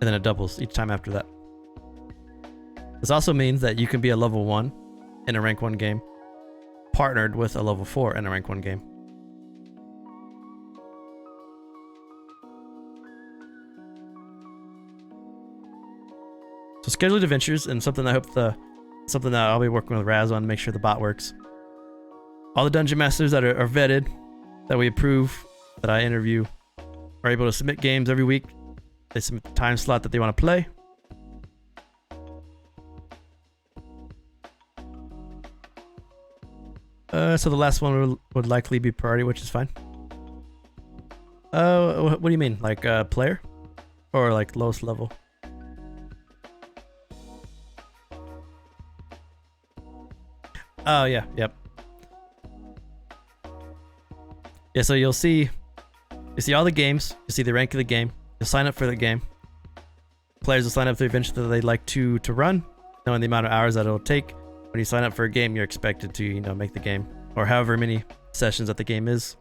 And then it doubles each time after that. This also means that you can be a level 1 in a rank 1 game, partnered with a level 4 in a rank 1 game. So scheduled adventures, and something that I'll be working with Raz on to make sure the bot works. All the dungeon masters that are vetted, that we approve, that I interview, are able to submit games every week. They submit the time slot that they want to play. So the last one would likely be priority, which is fine. What do you mean? Like player? Or like lowest level? Oh yeah, yep. Yeah, so you see all the games, you see the rank of the game, you'll sign up for the game. Players will sign up for the adventure that they'd like to run, knowing the amount of hours that it'll take. When you sign up for a game, you're expected to, make the game, or however many sessions that the game is.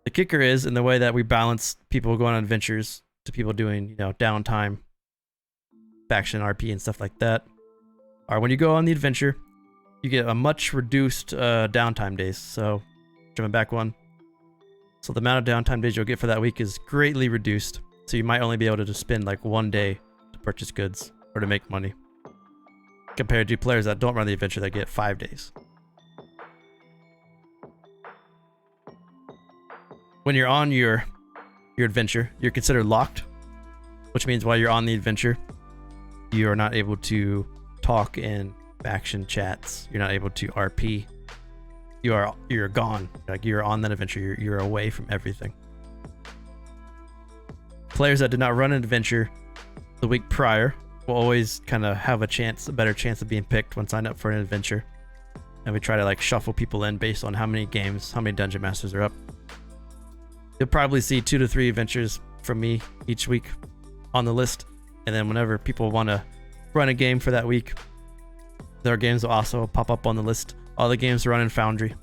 The kicker is in the way that we balance people going on adventures to people doing, downtime, faction RP and stuff like that. Or when you go on the adventure, you get a much reduced downtime days. So, jumping back one. So the amount of downtime days you'll get for that week is greatly reduced. So you might only be able to just spend like 1 day to purchase goods or to make money, compared to players that don't run the adventure that get 5 days. When you're on your adventure, you're considered locked, which means while you're on the adventure, you are not able to talk in faction chats. You're not able to RP. You're gone. Like, you're on that adventure. You're away from everything. Players that did not run an adventure the week prior will always kind of have a better chance of being picked when signed up for an adventure. And we try to shuffle people in based on how many dungeon masters are up. You'll probably see 2 to 3 adventures from me each week on the list. And then whenever people want to run a game for that week, their games will also pop up on the list. All the games run in Foundry.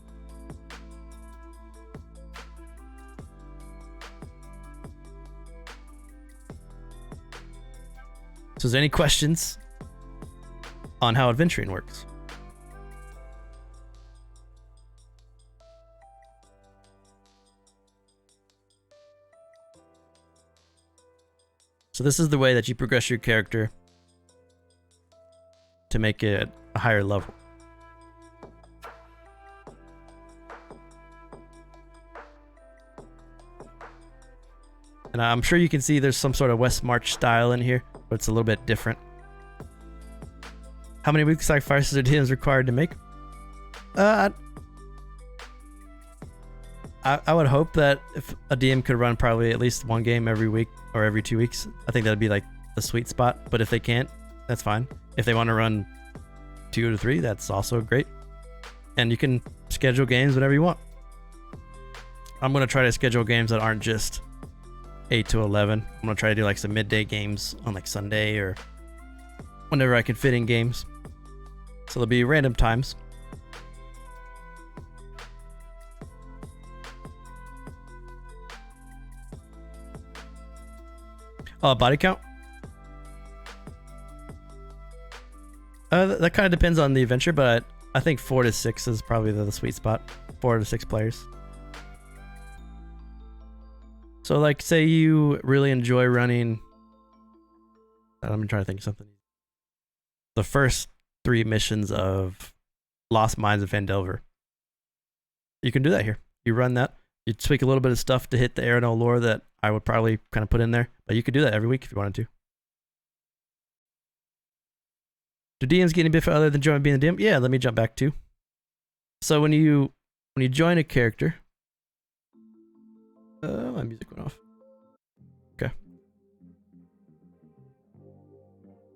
So is there any questions on how adventuring works? So this is the way that you progress your character to make it a higher level. And I'm sure you can see there's some sort of West March style in here, but it's a little bit different. How many week sacrifices are DMs required to make? I would hope that if a DM could run probably at least 1 game every week or every 2 weeks, I think that'd be like the sweet spot. But if they can't, that's fine. If they want to run 2 to 3, that's also great. And you can schedule games whenever you want. I'm going to try to schedule games that aren't just 8 to 11. I'm going to try to do like some midday games on like Sunday or whenever I can fit in games. So there'll be random times. Body count? That kind of depends on the adventure, but I think 4 to 6 is probably the sweet spot. 4 to 6 players. So like, say you really enjoy running... I'm trying to think of something. The first 3 missions of Lost Mines of Vandelver. You can do that here. You run that. You tweak a little bit of stuff to hit the Erenel lore that I would probably kind of put in there, but you could do that every week if you wanted to. Do DMs get any benefit other than being the DM? Yeah, let me jump back too. So when you join a character, my music went off. Okay.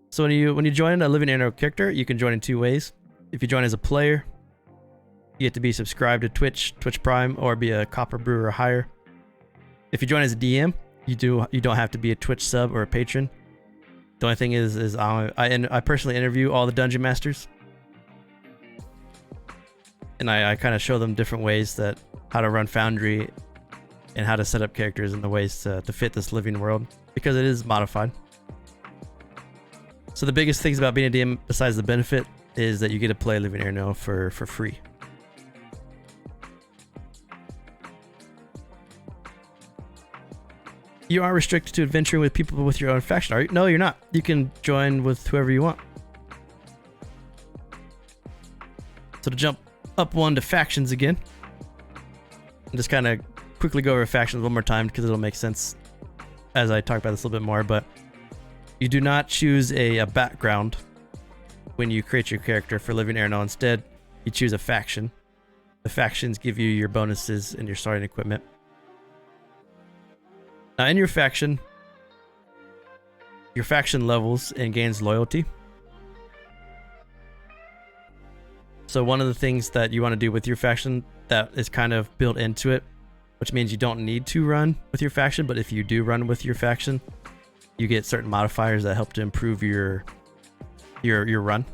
So when you join a Living Erenel character, you can join in 2 ways. If you join as a player, you get to be subscribed to Twitch Prime, or be a Copper Brewer or higher. If you join as a DM, you don't have to be a Twitch sub or a patron. The only thing is I personally interview all the dungeon masters, and I kind of show them different ways that how to run Foundry and how to set up characters and the ways to fit this living world, because it is modified. So the biggest things about being a DM, besides the benefit, is that you get to play Living Erenel for free. You aren't restricted to adventuring with people with your own faction, are you? No, you're not. You can join with whoever you want. So to jump up 1 to factions again, and just kind of quickly go over factions one more time because it'll make sense as I talk about this a little bit more, but you do not choose a background when you create your character for Living Erenel. Instead, you choose a faction. The factions give you your bonuses and your starting equipment. Now in your faction levels and gains loyalty. So one of the things that you want to do with your faction that is kind of built into it, which means you don't need to run with your faction, but if you do run with your faction, you get certain modifiers that help to improve your run.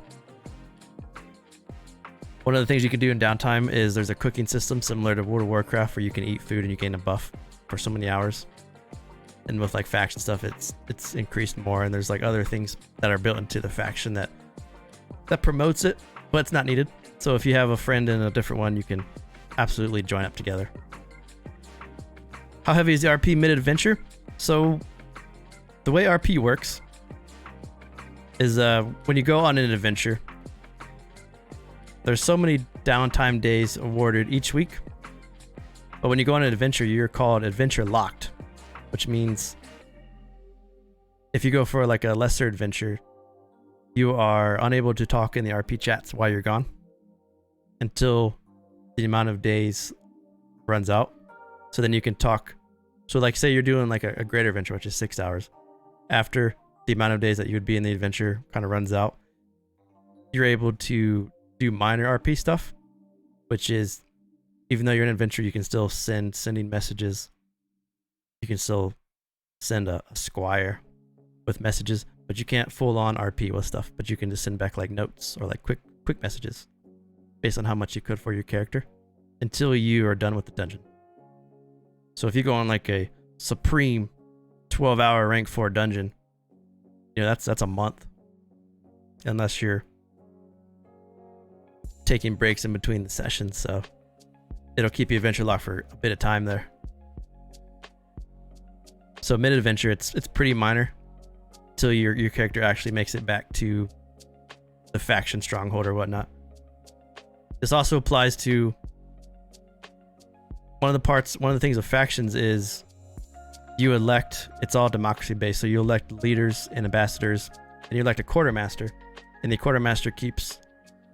One of the things you can do in downtime is there's a cooking system similar to World of Warcraft where you can eat food and you gain a buff for so many hours. And with like faction stuff, it's increased more, and there's like other things that are built into the faction that promotes it, but it's not needed. So if you have a friend in a different one, you can absolutely join up together. How heavy is the RP mid-adventure? So the way RP works is when you go on an adventure, there's so many downtime days awarded each week. But when you go on an adventure, you're called adventure locked, which means if you go for like a lesser adventure, you are unable to talk in the RP chats while you're gone until the amount of days runs out. So then you can talk. So like say you're doing like a greater adventure, which is 6 hours. After the amount of days that you would be in the adventure kind of runs out, you're able to do minor RP stuff, which is, even though you're in an adventure, you can still sending messages. You can still send a squire with messages, but you can't full on RP with stuff, but you can just send back like notes or like quick messages based on how much you could for your character until you are done with the dungeon. So if you go on like a supreme 12-hour rank 4 dungeon, you know, that's a month, unless you're taking breaks in between the sessions. So it'll keep you adventure locked for a bit of time there. So mid adventure, it's pretty minor till your character actually makes it back to the faction stronghold or whatnot. This also applies to one of the things of factions is you elect, it's all democracy based, so you elect leaders and ambassadors, and you elect a quartermaster, and the quartermaster keeps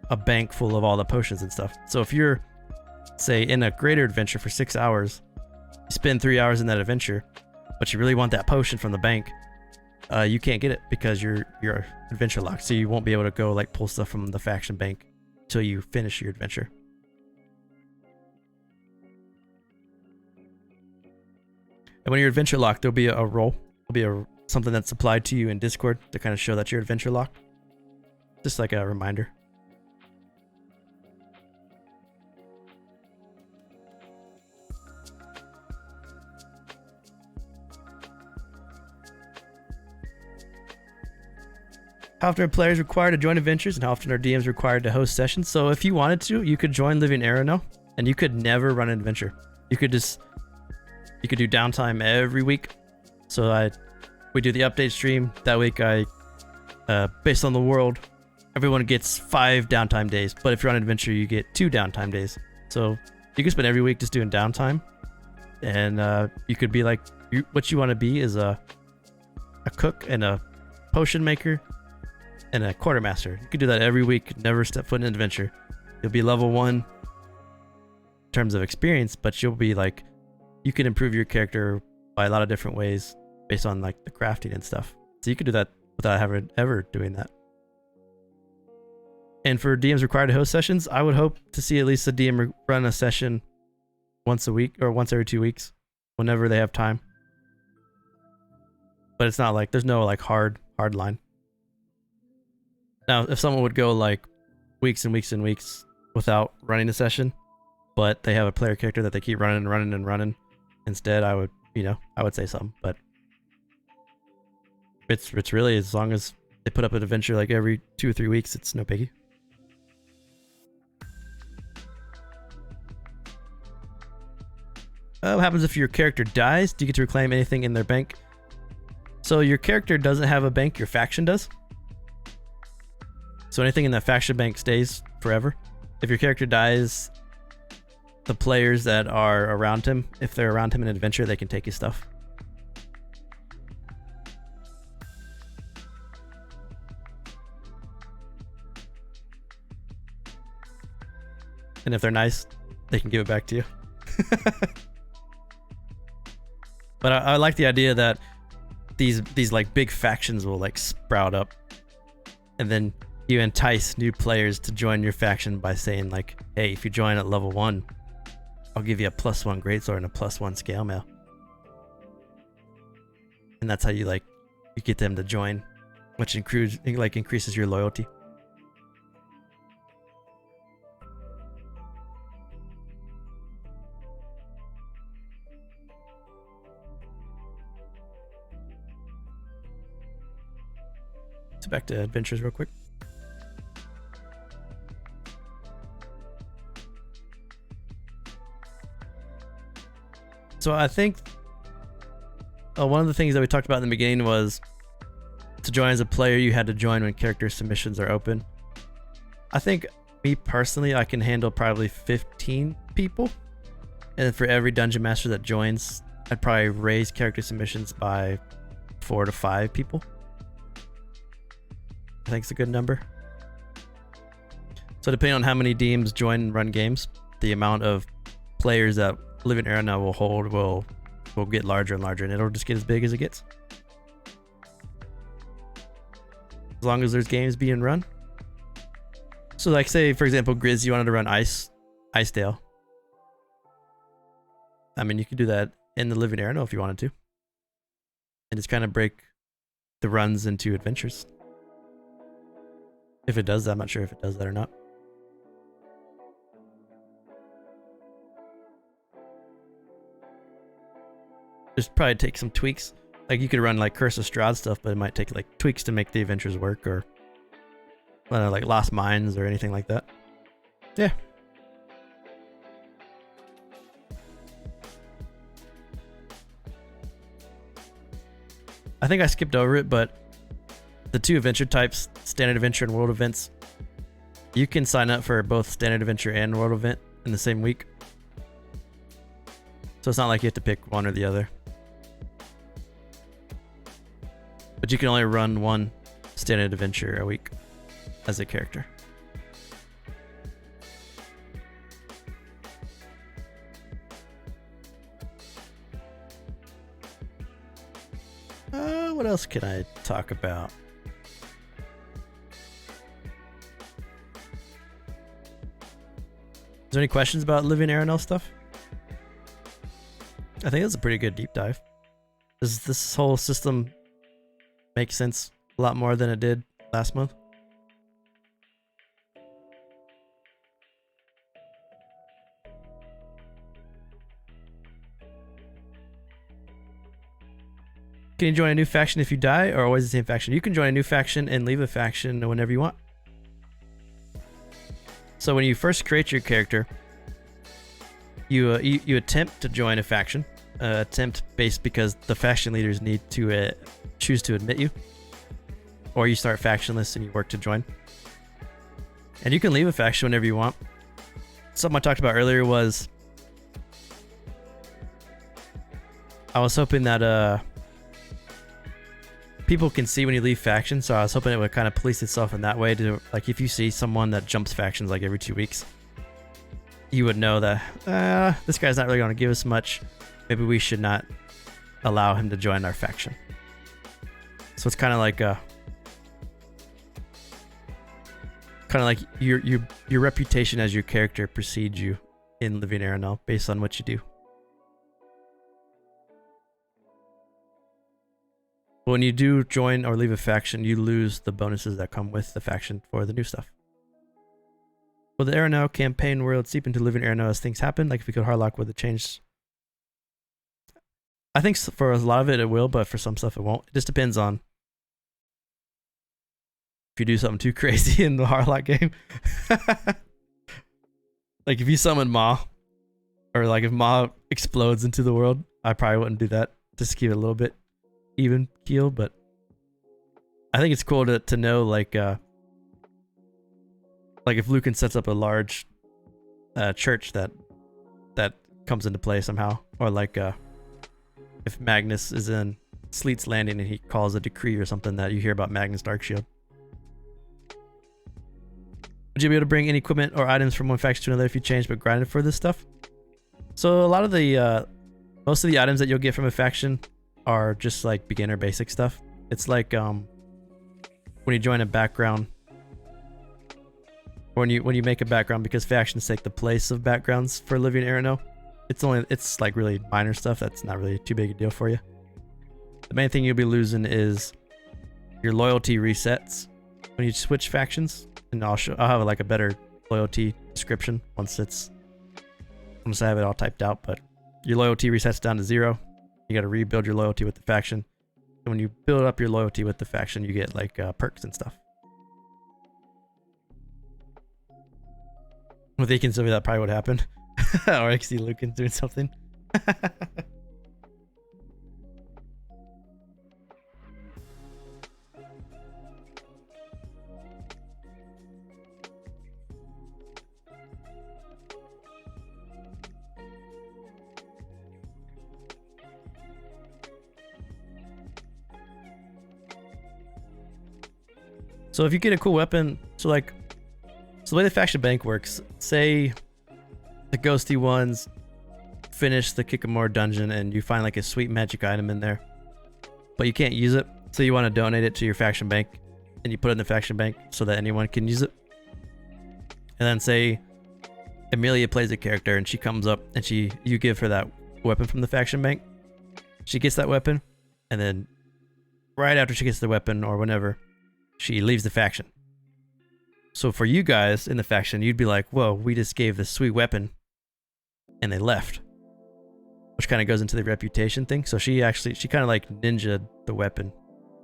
a bank full of all the potions and stuff. So if you're, say, in a greater adventure for 6 hours, you spend 3 hours in that adventure, but you really want that potion from the bank, you can't get it because you're adventure locked, so you won't be able to go like pull stuff from the faction bank till you finish your adventure. And when you're adventure locked, there'll be a role, there'll be something that's applied to you in Discord to kind of show that you're adventure locked, just like a reminder. How often are players required to join adventures, and how often are DMs required to host sessions? So if you wanted to, you could join Living Erenel, and you could never run an adventure. You could do downtime every week. So we do the update stream. That week based on the world, everyone gets 5 downtime days. But if you're on an adventure, you get 2 downtime days. So You can spend every week just doing downtime, and you could be like, what you want to be is a cook and a potion maker and a quartermaster. You could do that every week, never step foot in an adventure. You'll be level 1 in terms of experience, but you'll be like, you can improve your character by a lot of different ways based on like the crafting and stuff. So you could do that without ever doing that. And for DMs required to host sessions, I would hope to see at least a DM run a session once a week or once every 2 weeks, whenever they have time. But it's not like, there's no like hard line. Now, if someone would go like weeks and weeks and weeks without running a session, but they have a player character that they keep running and running and running, instead, I would say something. But it's really, as long as they put up an adventure like every 2 or 3 weeks, it's no biggie. What happens if your character dies? Do you get to reclaim anything in their bank? So your character doesn't have a bank, your faction does. So anything in that faction bank stays forever. If your character dies, the players that are around him, if they're around him in an adventure, they can take his stuff. And if they're nice, they can give it back to you. But I like the idea that these like big factions will like sprout up, and then you entice new players to join your faction by saying like, hey, if you join at level 1, I'll give you a +1 greatsword and a +1 scale mail. And that's how you get them to join, which increases your loyalty. So back to adventures real quick. So I think one of the things that we talked about in the beginning was to join as a player, you had to join when character submissions are open. I think, me personally, I can handle probably 15 people. And for every dungeon master that joins, I'd probably raise character submissions by 4 to 5 people. I think it's a good number. So depending on how many DMs join and run games, the amount of players that Live in Erenel will hold will get larger and larger, and it'll just get as big as it gets. As long as there's games being run. So like, say for example, Grizz, you wanted to run Icedale. I mean, you could do that in the Live in Erenel if you wanted to. And just kind of break the runs into adventures. If it does that, I'm not sure if it does that or not. Just probably take some tweaks. Like you could run like Curse of Strahd stuff, but it might take like tweaks to make the adventures work, or I don't know, like Lost Mines or anything like that. Yeah. I think I skipped over it, but the 2 adventure types, standard adventure and world events, you can sign up for both standard adventure and world event in the same week. So it's not like you have to pick one or the other. But you can only run one standard adventure a week as a character. What else can I talk about? Is there any questions about Live in Erenel stuff? I think that's a pretty good deep dive. Does this whole system make sense a lot more than it did last month? Can you join a new faction if you die, or always the same faction? You can join a new faction and leave a faction whenever you want. So when you first create your character, you attempt to join a faction. Attempt based because the faction leaders need to choose to admit you, or you start factionless and you work to join. And you can leave a faction whenever you want. Something I talked about earlier was I was hoping that people can see when you leave factions, so I was hoping it would kind of police itself in that way to, like, if you see someone that jumps factions like every 2 weeks, you would know that this guy's not really going to give us much. Maybe we should not allow him to join our faction. So it's kind of like your reputation as your character precedes you in living Erenel based on what you do. When you do join or leave a faction, you lose the bonuses that come with the faction for the new stuff. Will the Erenel campaign world seep into living Erenel as things happen? Like if we go hardlock with the change? I think for a lot of it will, but for some stuff it won't. It just depends on if you do something too crazy in the hardlock game. Like if you summon Ma, or like if Ma explodes into the world, I probably wouldn't do that. Just keep it a little bit even keel, but I think it's cool to know like if Lucan sets up a large church that comes into play somehow, or like if Magnus is in Sleet's Landing and he calls a decree or something that you hear about Magnus Darkshield. Would you be able to bring any equipment or items from one faction to another if you changed but grinded for this stuff? So a lot of the most of the items that you'll get from a faction are just like beginner basic stuff. It's like when you join a background, or when you make a background, because factions take the place of backgrounds for living Erenel. It's like really minor stuff that's not really too big a deal for you. The main thing you'll be losing is your loyalty resets when you switch factions, and I'll have like a better loyalty description once I have it all typed out. But your loyalty resets down to 0. You got to rebuild your loyalty with the faction. And when you build up your loyalty with the faction, you get like perks and stuff. With Vikings, that probably would happen. Or I can see Lucan doing something. So if you get a cool weapon, so the way the faction bank works, say the ghosty ones finish the Kikamore dungeon and you find like a sweet magic item in there, but you can't use it, so you want to donate it to your faction bank, and you put it in the faction bank so that anyone can use it. And then say Amelia plays a character and she comes up and you give her that weapon from the faction bank. She gets that weapon, and then right after she gets the weapon or whenever, she leaves the faction. So for you guys in the faction, you'd be like, whoa, we just gave this sweet weapon and they left. Which kind of goes into the reputation thing. So she kind of like ninja'd the weapon.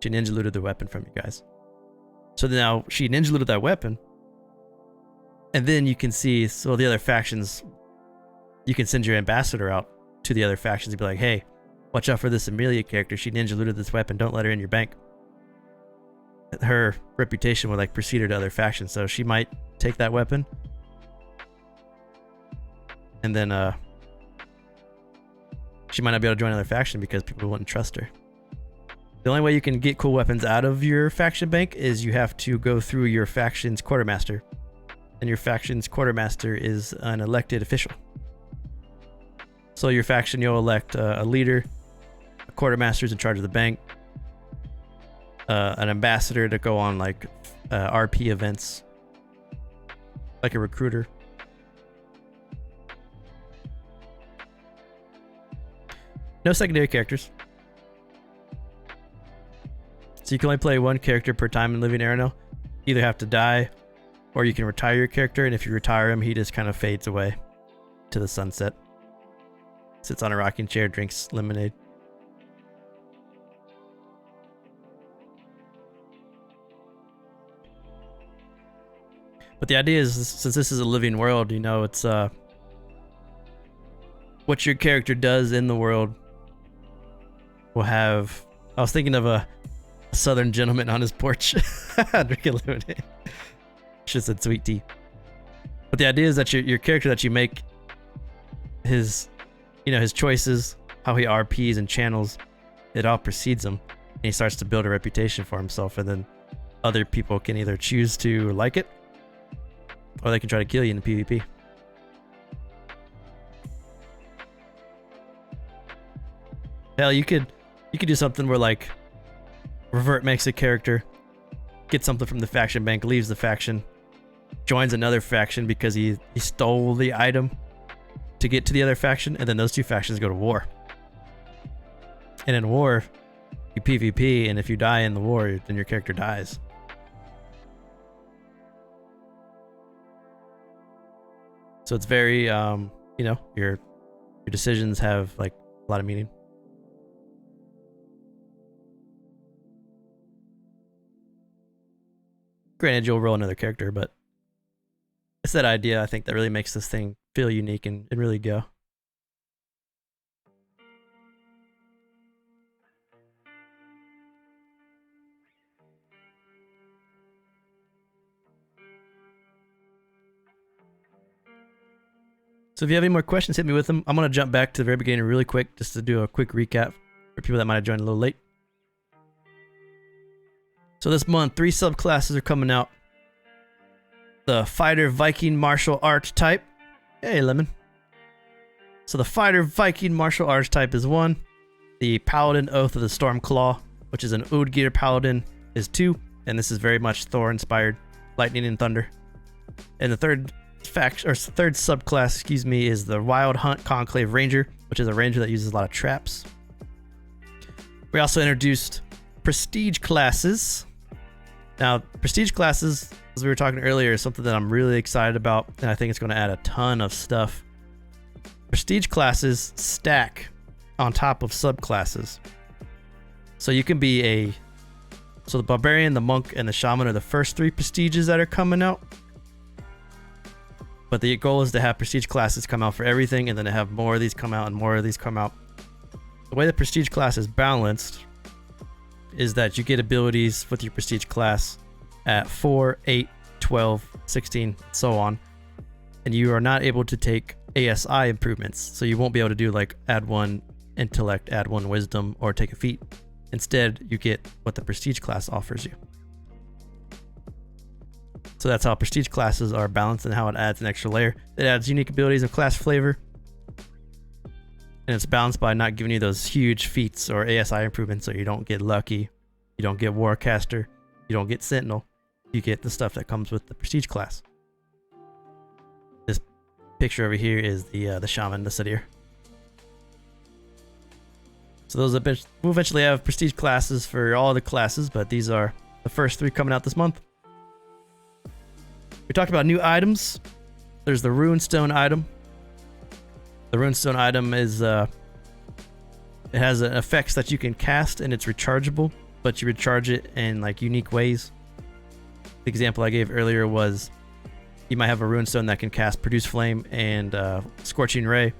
She ninja looted the weapon from you guys. So now she ninja looted that weapon. And then you can see, so the other factions, you can send your ambassador out to the other factions and be like, hey, watch out for this Amelia character. She ninja looted this weapon. Don't let her in your bank. Her reputation would like precede her to other factions, so she might take that weapon, and then she might not be able to join another faction because people wouldn't trust her. The only way you can get cool weapons out of your faction bank is you have to go through your faction's quartermaster, and your faction's quartermaster is an elected official. So your faction, you'll elect a leader, a quartermaster's in charge of the bank, an ambassador to go on like RP events, like a recruiter. No secondary characters. So you can only play one character per time in Living Erenel. You either have to die, or you can retire your character, and if you retire him, he just kind of fades away to the sunset. Sits on a rocking chair, drinks lemonade. But the idea is, since this is a living world, you know, it's what your character does in the world will have. I was thinking of a southern gentleman on his porch drinking lemonade. Just said sweet tea. But the idea is that your character that you make, his choices how he RPs and channels, it all precedes him, and he starts to build a reputation for himself, and then other people can either choose to like it, or they can try to kill you in the PvP. Hell, you could do something where like Revert makes a character, gets something from the faction bank, leaves the faction, joins another faction because he stole the item to get to the other faction, and then those two factions go to war. And in war, you PvP, and if you die in the war, then your character dies. So it's very, you know, your decisions have like a lot of meaning. Granted, you'll roll another character, but it's that idea, I think, that really makes this thing feel unique and really go. So if you have any more questions, hit me with them. I'm going to jump back to the very beginning really quick just to do a quick recap for people that might have joined a little late. So this month, 3 subclasses are coming out. The Fighter Viking Martial Arts type. Hey, Lemon. So the Fighter Viking Martial Arts type is 1. The Paladin Oath of the Stormclaw, which is an Udgir Paladin, is 2. And this is very much Thor-inspired. Lightning and Thunder. And the third subclass, is the Wild Hunt Conclave Ranger, which is a ranger that uses a lot of traps. We also introduced prestige classes. Now, prestige classes, as we were talking earlier, is something that I'm really excited about, and I think it's going to add a ton of stuff. Prestige classes stack on top of subclasses. So you can be so the Barbarian, the Monk, and the Shaman are the first 3 prestiges that are coming out. But the goal is to have prestige classes come out for everything, and then to have more of these come out and more of these come out. The way the prestige class is balanced is that you get abilities with your prestige class at 4, 8, 12, 16, so on. And you are not able to take ASI improvements. So you won't be able to do like add 1 intellect, add 1 wisdom, or take a feat. Instead, you get what the prestige class offers you. So that's how prestige classes are balanced and how it adds an extra layer. It adds unique abilities and class flavor. And it's balanced by not giving you those huge feats or ASI improvements, so you don't get lucky, you don't get Warcaster, you don't get Sentinel. You get the stuff that comes with the prestige class. This picture over here is the Shaman, the Sadir. So those will eventually have prestige classes for all the classes, but these are the first 3 coming out this month. We talked about new items. There's the Runestone item. The Runestone item is it has effects that you can cast, and it's rechargeable, but you recharge it in like unique ways. The example I gave earlier was you might have a Runestone that can cast Produce Flame and Scorching Ray,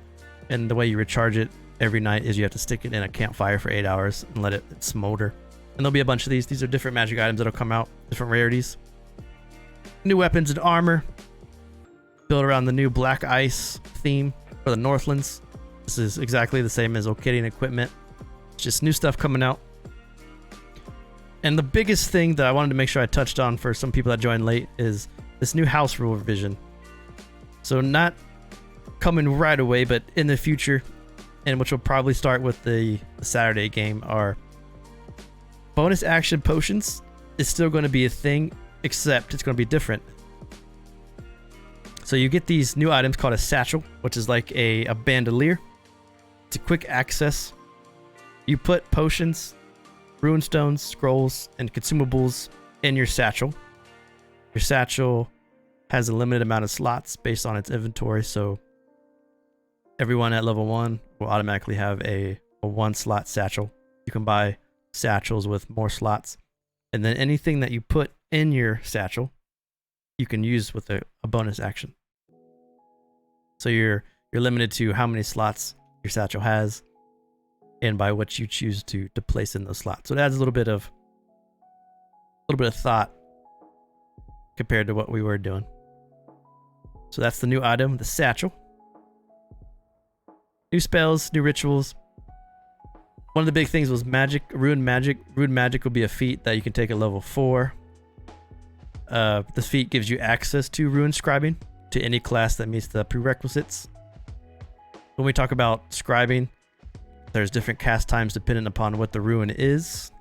and the way you recharge it every night is you have to stick it in a campfire for 8 hours and let it smolder. And there'll be a bunch of these. These are different magic items that'll come out, different rarities. New weapons and armor built around the new Black Ice theme for the Northlands. This is exactly the same as Okedian equipment. It's just new stuff coming out. And the biggest thing that I wanted to make sure I touched on for some people that joined late is this new house rule revision. So not coming right away, but in the future, and which will probably start with the Saturday game, are bonus action potions is still going to be a thing, except it's going to be different. So you get these new items called a satchel, which is like a bandolier. It's a quick access. You put potions, runestones, scrolls, and consumables in your satchel. Your satchel has a limited amount of slots based on its inventory, so everyone at level 1 will automatically have a 1-slot satchel. You can buy satchels with more slots, and then anything that you put in your satchel you can use with a bonus action. So you're limited to how many slots your satchel has and by what you choose to place in those slots. So it adds a little bit of thought compared to what we were doing. So that's the new item, the satchel. New spells, new rituals. One of the big things was magic, rune magic. Rune magic will be a feat that you can take at level 4. This feat gives you access to rune scribing to any class that meets the prerequisites. When we talk about scribing, there's different cast times depending upon what the rune is.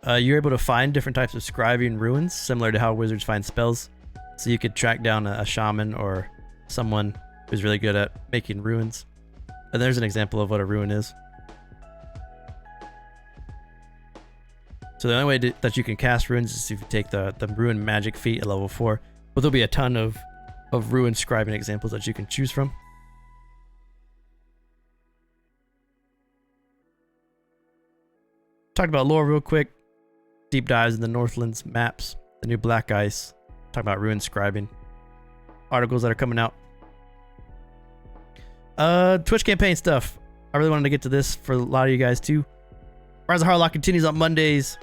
You're able to find different types of scribing runes, similar to how wizards find spells. So you could track down a shaman or someone who's really good at making runes. And there's an example of what a rune is. So the only way that you can cast runes is if you take the rune magic feat at level 4. But there'll be a ton of rune scribing examples that you can choose from. Talk about lore real quick. Deep dives in the Northlands maps, the new Black Ice. Talk about rune scribing. Articles that are coming out. Twitch campaign stuff. I really wanted to get to this for a lot of you guys too. Rise of Harlock continues on Mondays.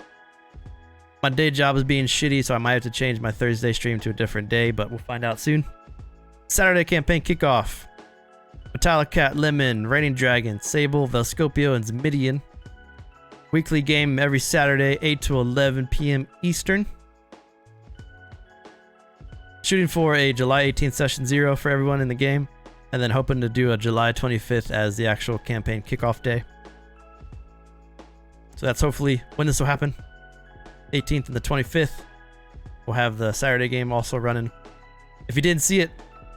My day job is being shitty, so I might have to change my Thursday stream to a different day, but we'll find out soon. Saturday campaign kickoff. Metallic Cat, Lemon, Raining Dragon, Sable, Velscopio, and Zmidian. Weekly game every Saturday, 8 to 11 p.m. Eastern. Shooting for a July 18th session 0 for everyone in the game, and then hoping to do a July 25th as the actual campaign kickoff day. So that's hopefully when this will happen. 18th and the 25th. We'll have the Saturday game also running. If you didn't see it,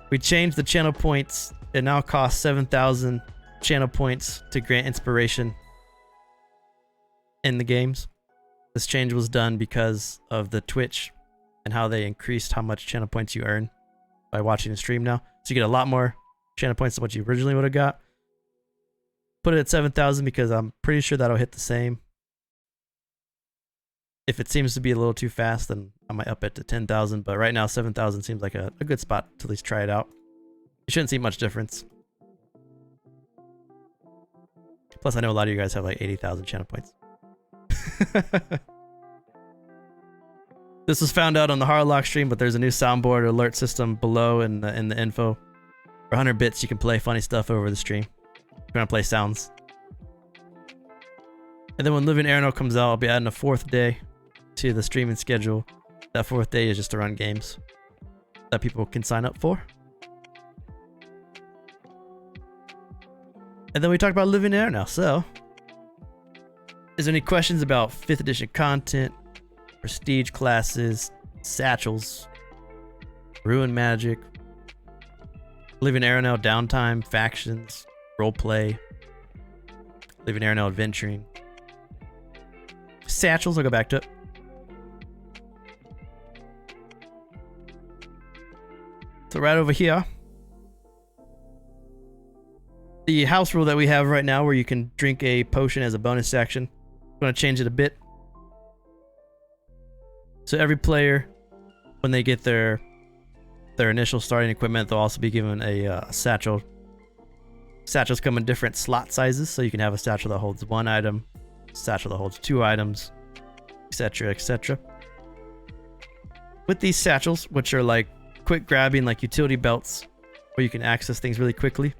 we changed the channel points. It now costs 7,000 channel points to grant inspiration in the games. This change was done because of the Twitch and how they increased how much channel points you earn by watching a stream now. So you get a lot more channel points than what you originally would have got. Put it at 7,000 because I'm pretty sure that'll hit the same. If it seems to be a little too fast, then I might up it to 10,000. But right now, 7,000 seems like a good spot to at least try it out. You shouldn't see much difference. Plus, I know a lot of you guys have like 80,000 channel points. This was found out on the Harlock stream, but there's a new soundboard alert system below in the info. For 100 bits, you can play funny stuff over the stream. If you want to play sounds. And then when Living Erenel comes out, I'll be adding a 4th day to the streaming schedule. That 4th day is just to run games that people can sign up for. And then we talked about Living Erenel. So, is there any questions about 5th edition content, prestige classes, satchels, ruin magic, Living Erenel downtime, factions, roleplay, Living Erenel adventuring, satchels? I'll go back to it. So right over here, the house rule that we have right now where you can drink a potion as a bonus action. I'm going to change it a bit. So every player, when they get their initial starting equipment, they'll also be given a satchel. Satchels come in different slot sizes, so you can have a satchel that holds 1 item, a satchel that holds 2 items, etc., etc. With these satchels, which are like quick grabbing, like utility belts, where you can access things really quickly,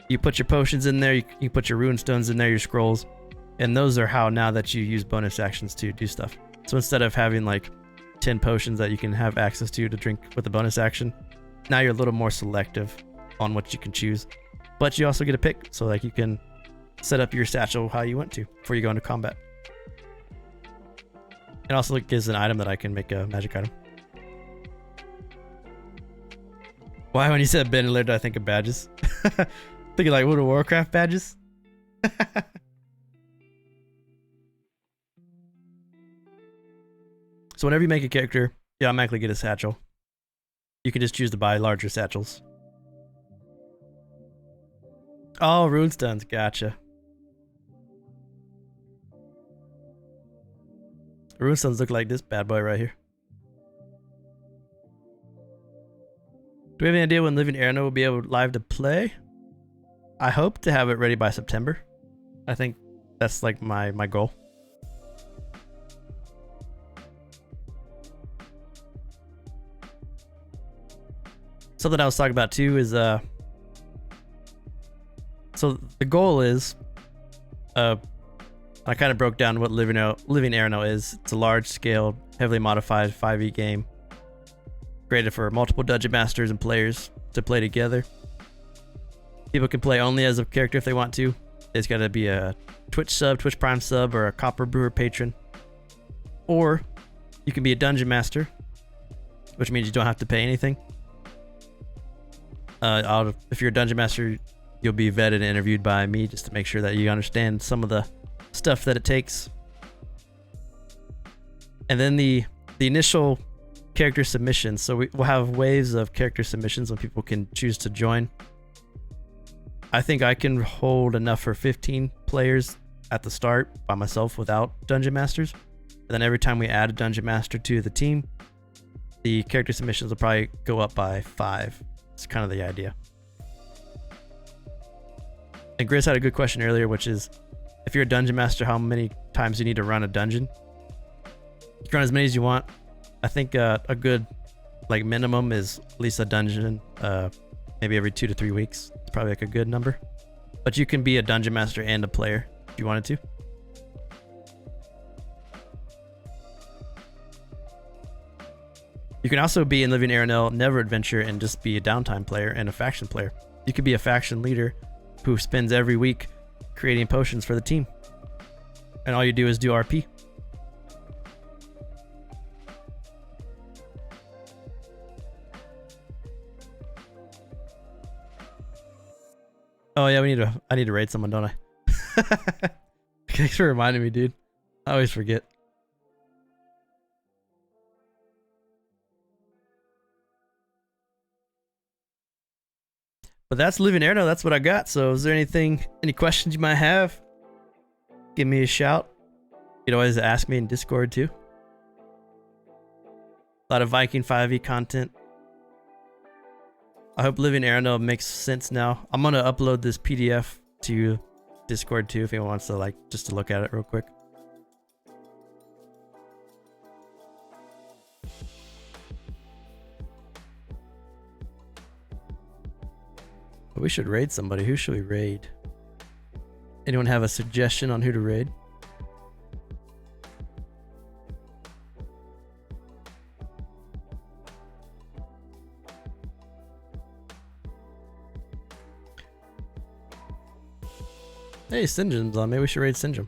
you put your potions in there, you put your rune stones in there, your scrolls, and those are how now that you use bonus actions to do stuff. So instead of having like 10 potions that you can have access to drink with a bonus action, now you're a little more selective on what you can choose. But you also get a pick, so like you can set up your satchel how you want to before you go into combat. It also gives an item that I can make a magic item. Why, when you said Bannerlord, did I think of badges? Thinking like World of Warcraft badges? So whenever you make a character, you automatically get a satchel. You can just choose to buy larger satchels. Oh, runestones, gotcha. Runestones look like this bad boy right here. Do we have any idea when Living Erenel will be able live to play? I hope to have it ready by September. I think that's like my goal. Something I was talking about too is some So the goal is, I kind of broke down what Living Erenel is. It's a large-scale, heavily modified 5e game created for multiple dungeon masters and players to play together. People can play only as a character if they want to. It's got to be a Twitch sub, Twitch Prime sub, or a Copper Brewer patron. Or you can be a dungeon master, which means you don't have to pay anything. If you're a dungeon master, you'll be vetted and interviewed by me just to make sure that you understand some of the stuff that it takes. And then the initial character submissions. So we'll have waves of character submissions when people can choose to join. I think I can hold enough for 15 players at the start by myself without dungeon masters. And then every time we add a dungeon master to the team, the character submissions will probably go up by 5. It's kind of the idea. And Grizz had a good question earlier, which is, if you're a dungeon master, how many times do you need to run a dungeon? You can run as many as you want. I think a good minimum is at least a dungeon, maybe every 2 to 3 weeks. It's probably like a good number. But you can be a dungeon master and a player if you wanted to. You can also be in Living Erenel, never adventure, and just be a downtime player and a faction player. You could be a faction leader who spends every week creating potions for the team. And all you do is do RP. Oh yeah, I need to raid someone, don't I? Thanks for reminding me, dude. I always forget. But that's Living Erenel. That's what I got. So is there any questions you might have? Give me a shout. You can always ask me in Discord too. A lot of Viking 5e content. I hope Living Erenel makes sense now. I'm gonna upload this PDF to Discord too if anyone wants to just to look at it real quick. But we should raid somebody. Who should we raid? Anyone have a suggestion on who to raid? Hey, Synjum's on. Maybe we should raid Synjum.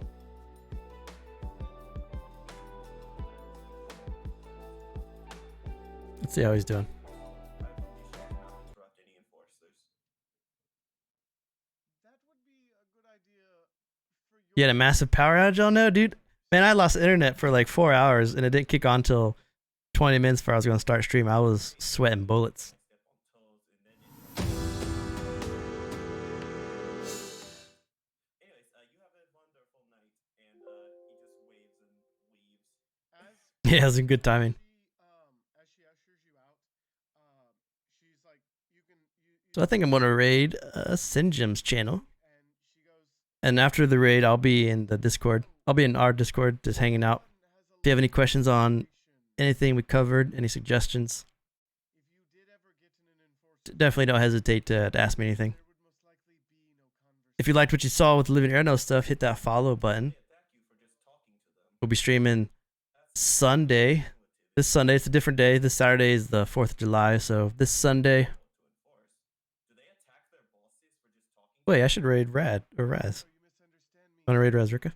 Let's see how he's doing. You had a massive power outage? Oh no, dude. Man, I lost internet for like 4 hours and it didn't kick on until 20 minutes before I was going to start stream. I was sweating bullets. Yeah, it was some good timing. So I think I'm going to raid Synjum's channel. And after the raid, I'll be in the Discord. I'll be in our Discord, just hanging out. If you have any questions on anything we covered, any suggestions, definitely don't hesitate to ask me anything. If you liked what you saw with the Living Erenel stuff, hit that follow button. We'll be streaming Sunday. This Sunday, it's a different day. This Saturday is the 4th of July, so this Sunday. Wait, I should raid Rad or Raz. Want to raid Razrika?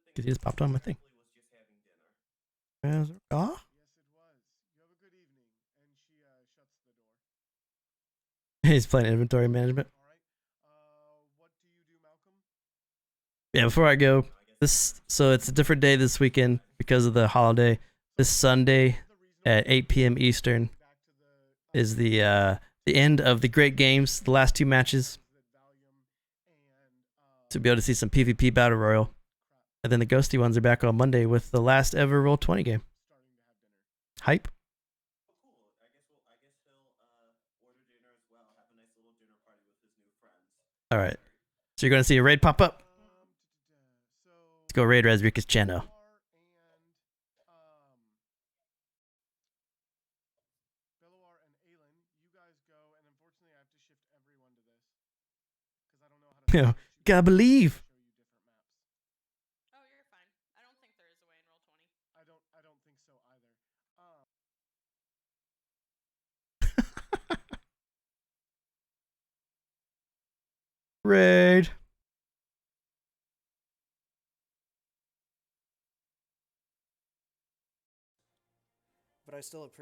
Because he just popped on my thing. Razrika? He's playing inventory management. Yeah, before I go, so it's a different day this weekend because of the holiday. This Sunday at 8 p.m. Eastern is the end of the Great Games, the last 2 matches. To be able to see some PvP Battle Royal. And then the Ghosty ones are back on Monday with the last ever Roll20 game. Hype? Alright. So you're going to see a raid pop up. Let's go raid Razrika's channel. You know, gotta believe. Oh, you're fine. I don't think there is a way in Roll20. I don't think so either. Raid. But I still appreciate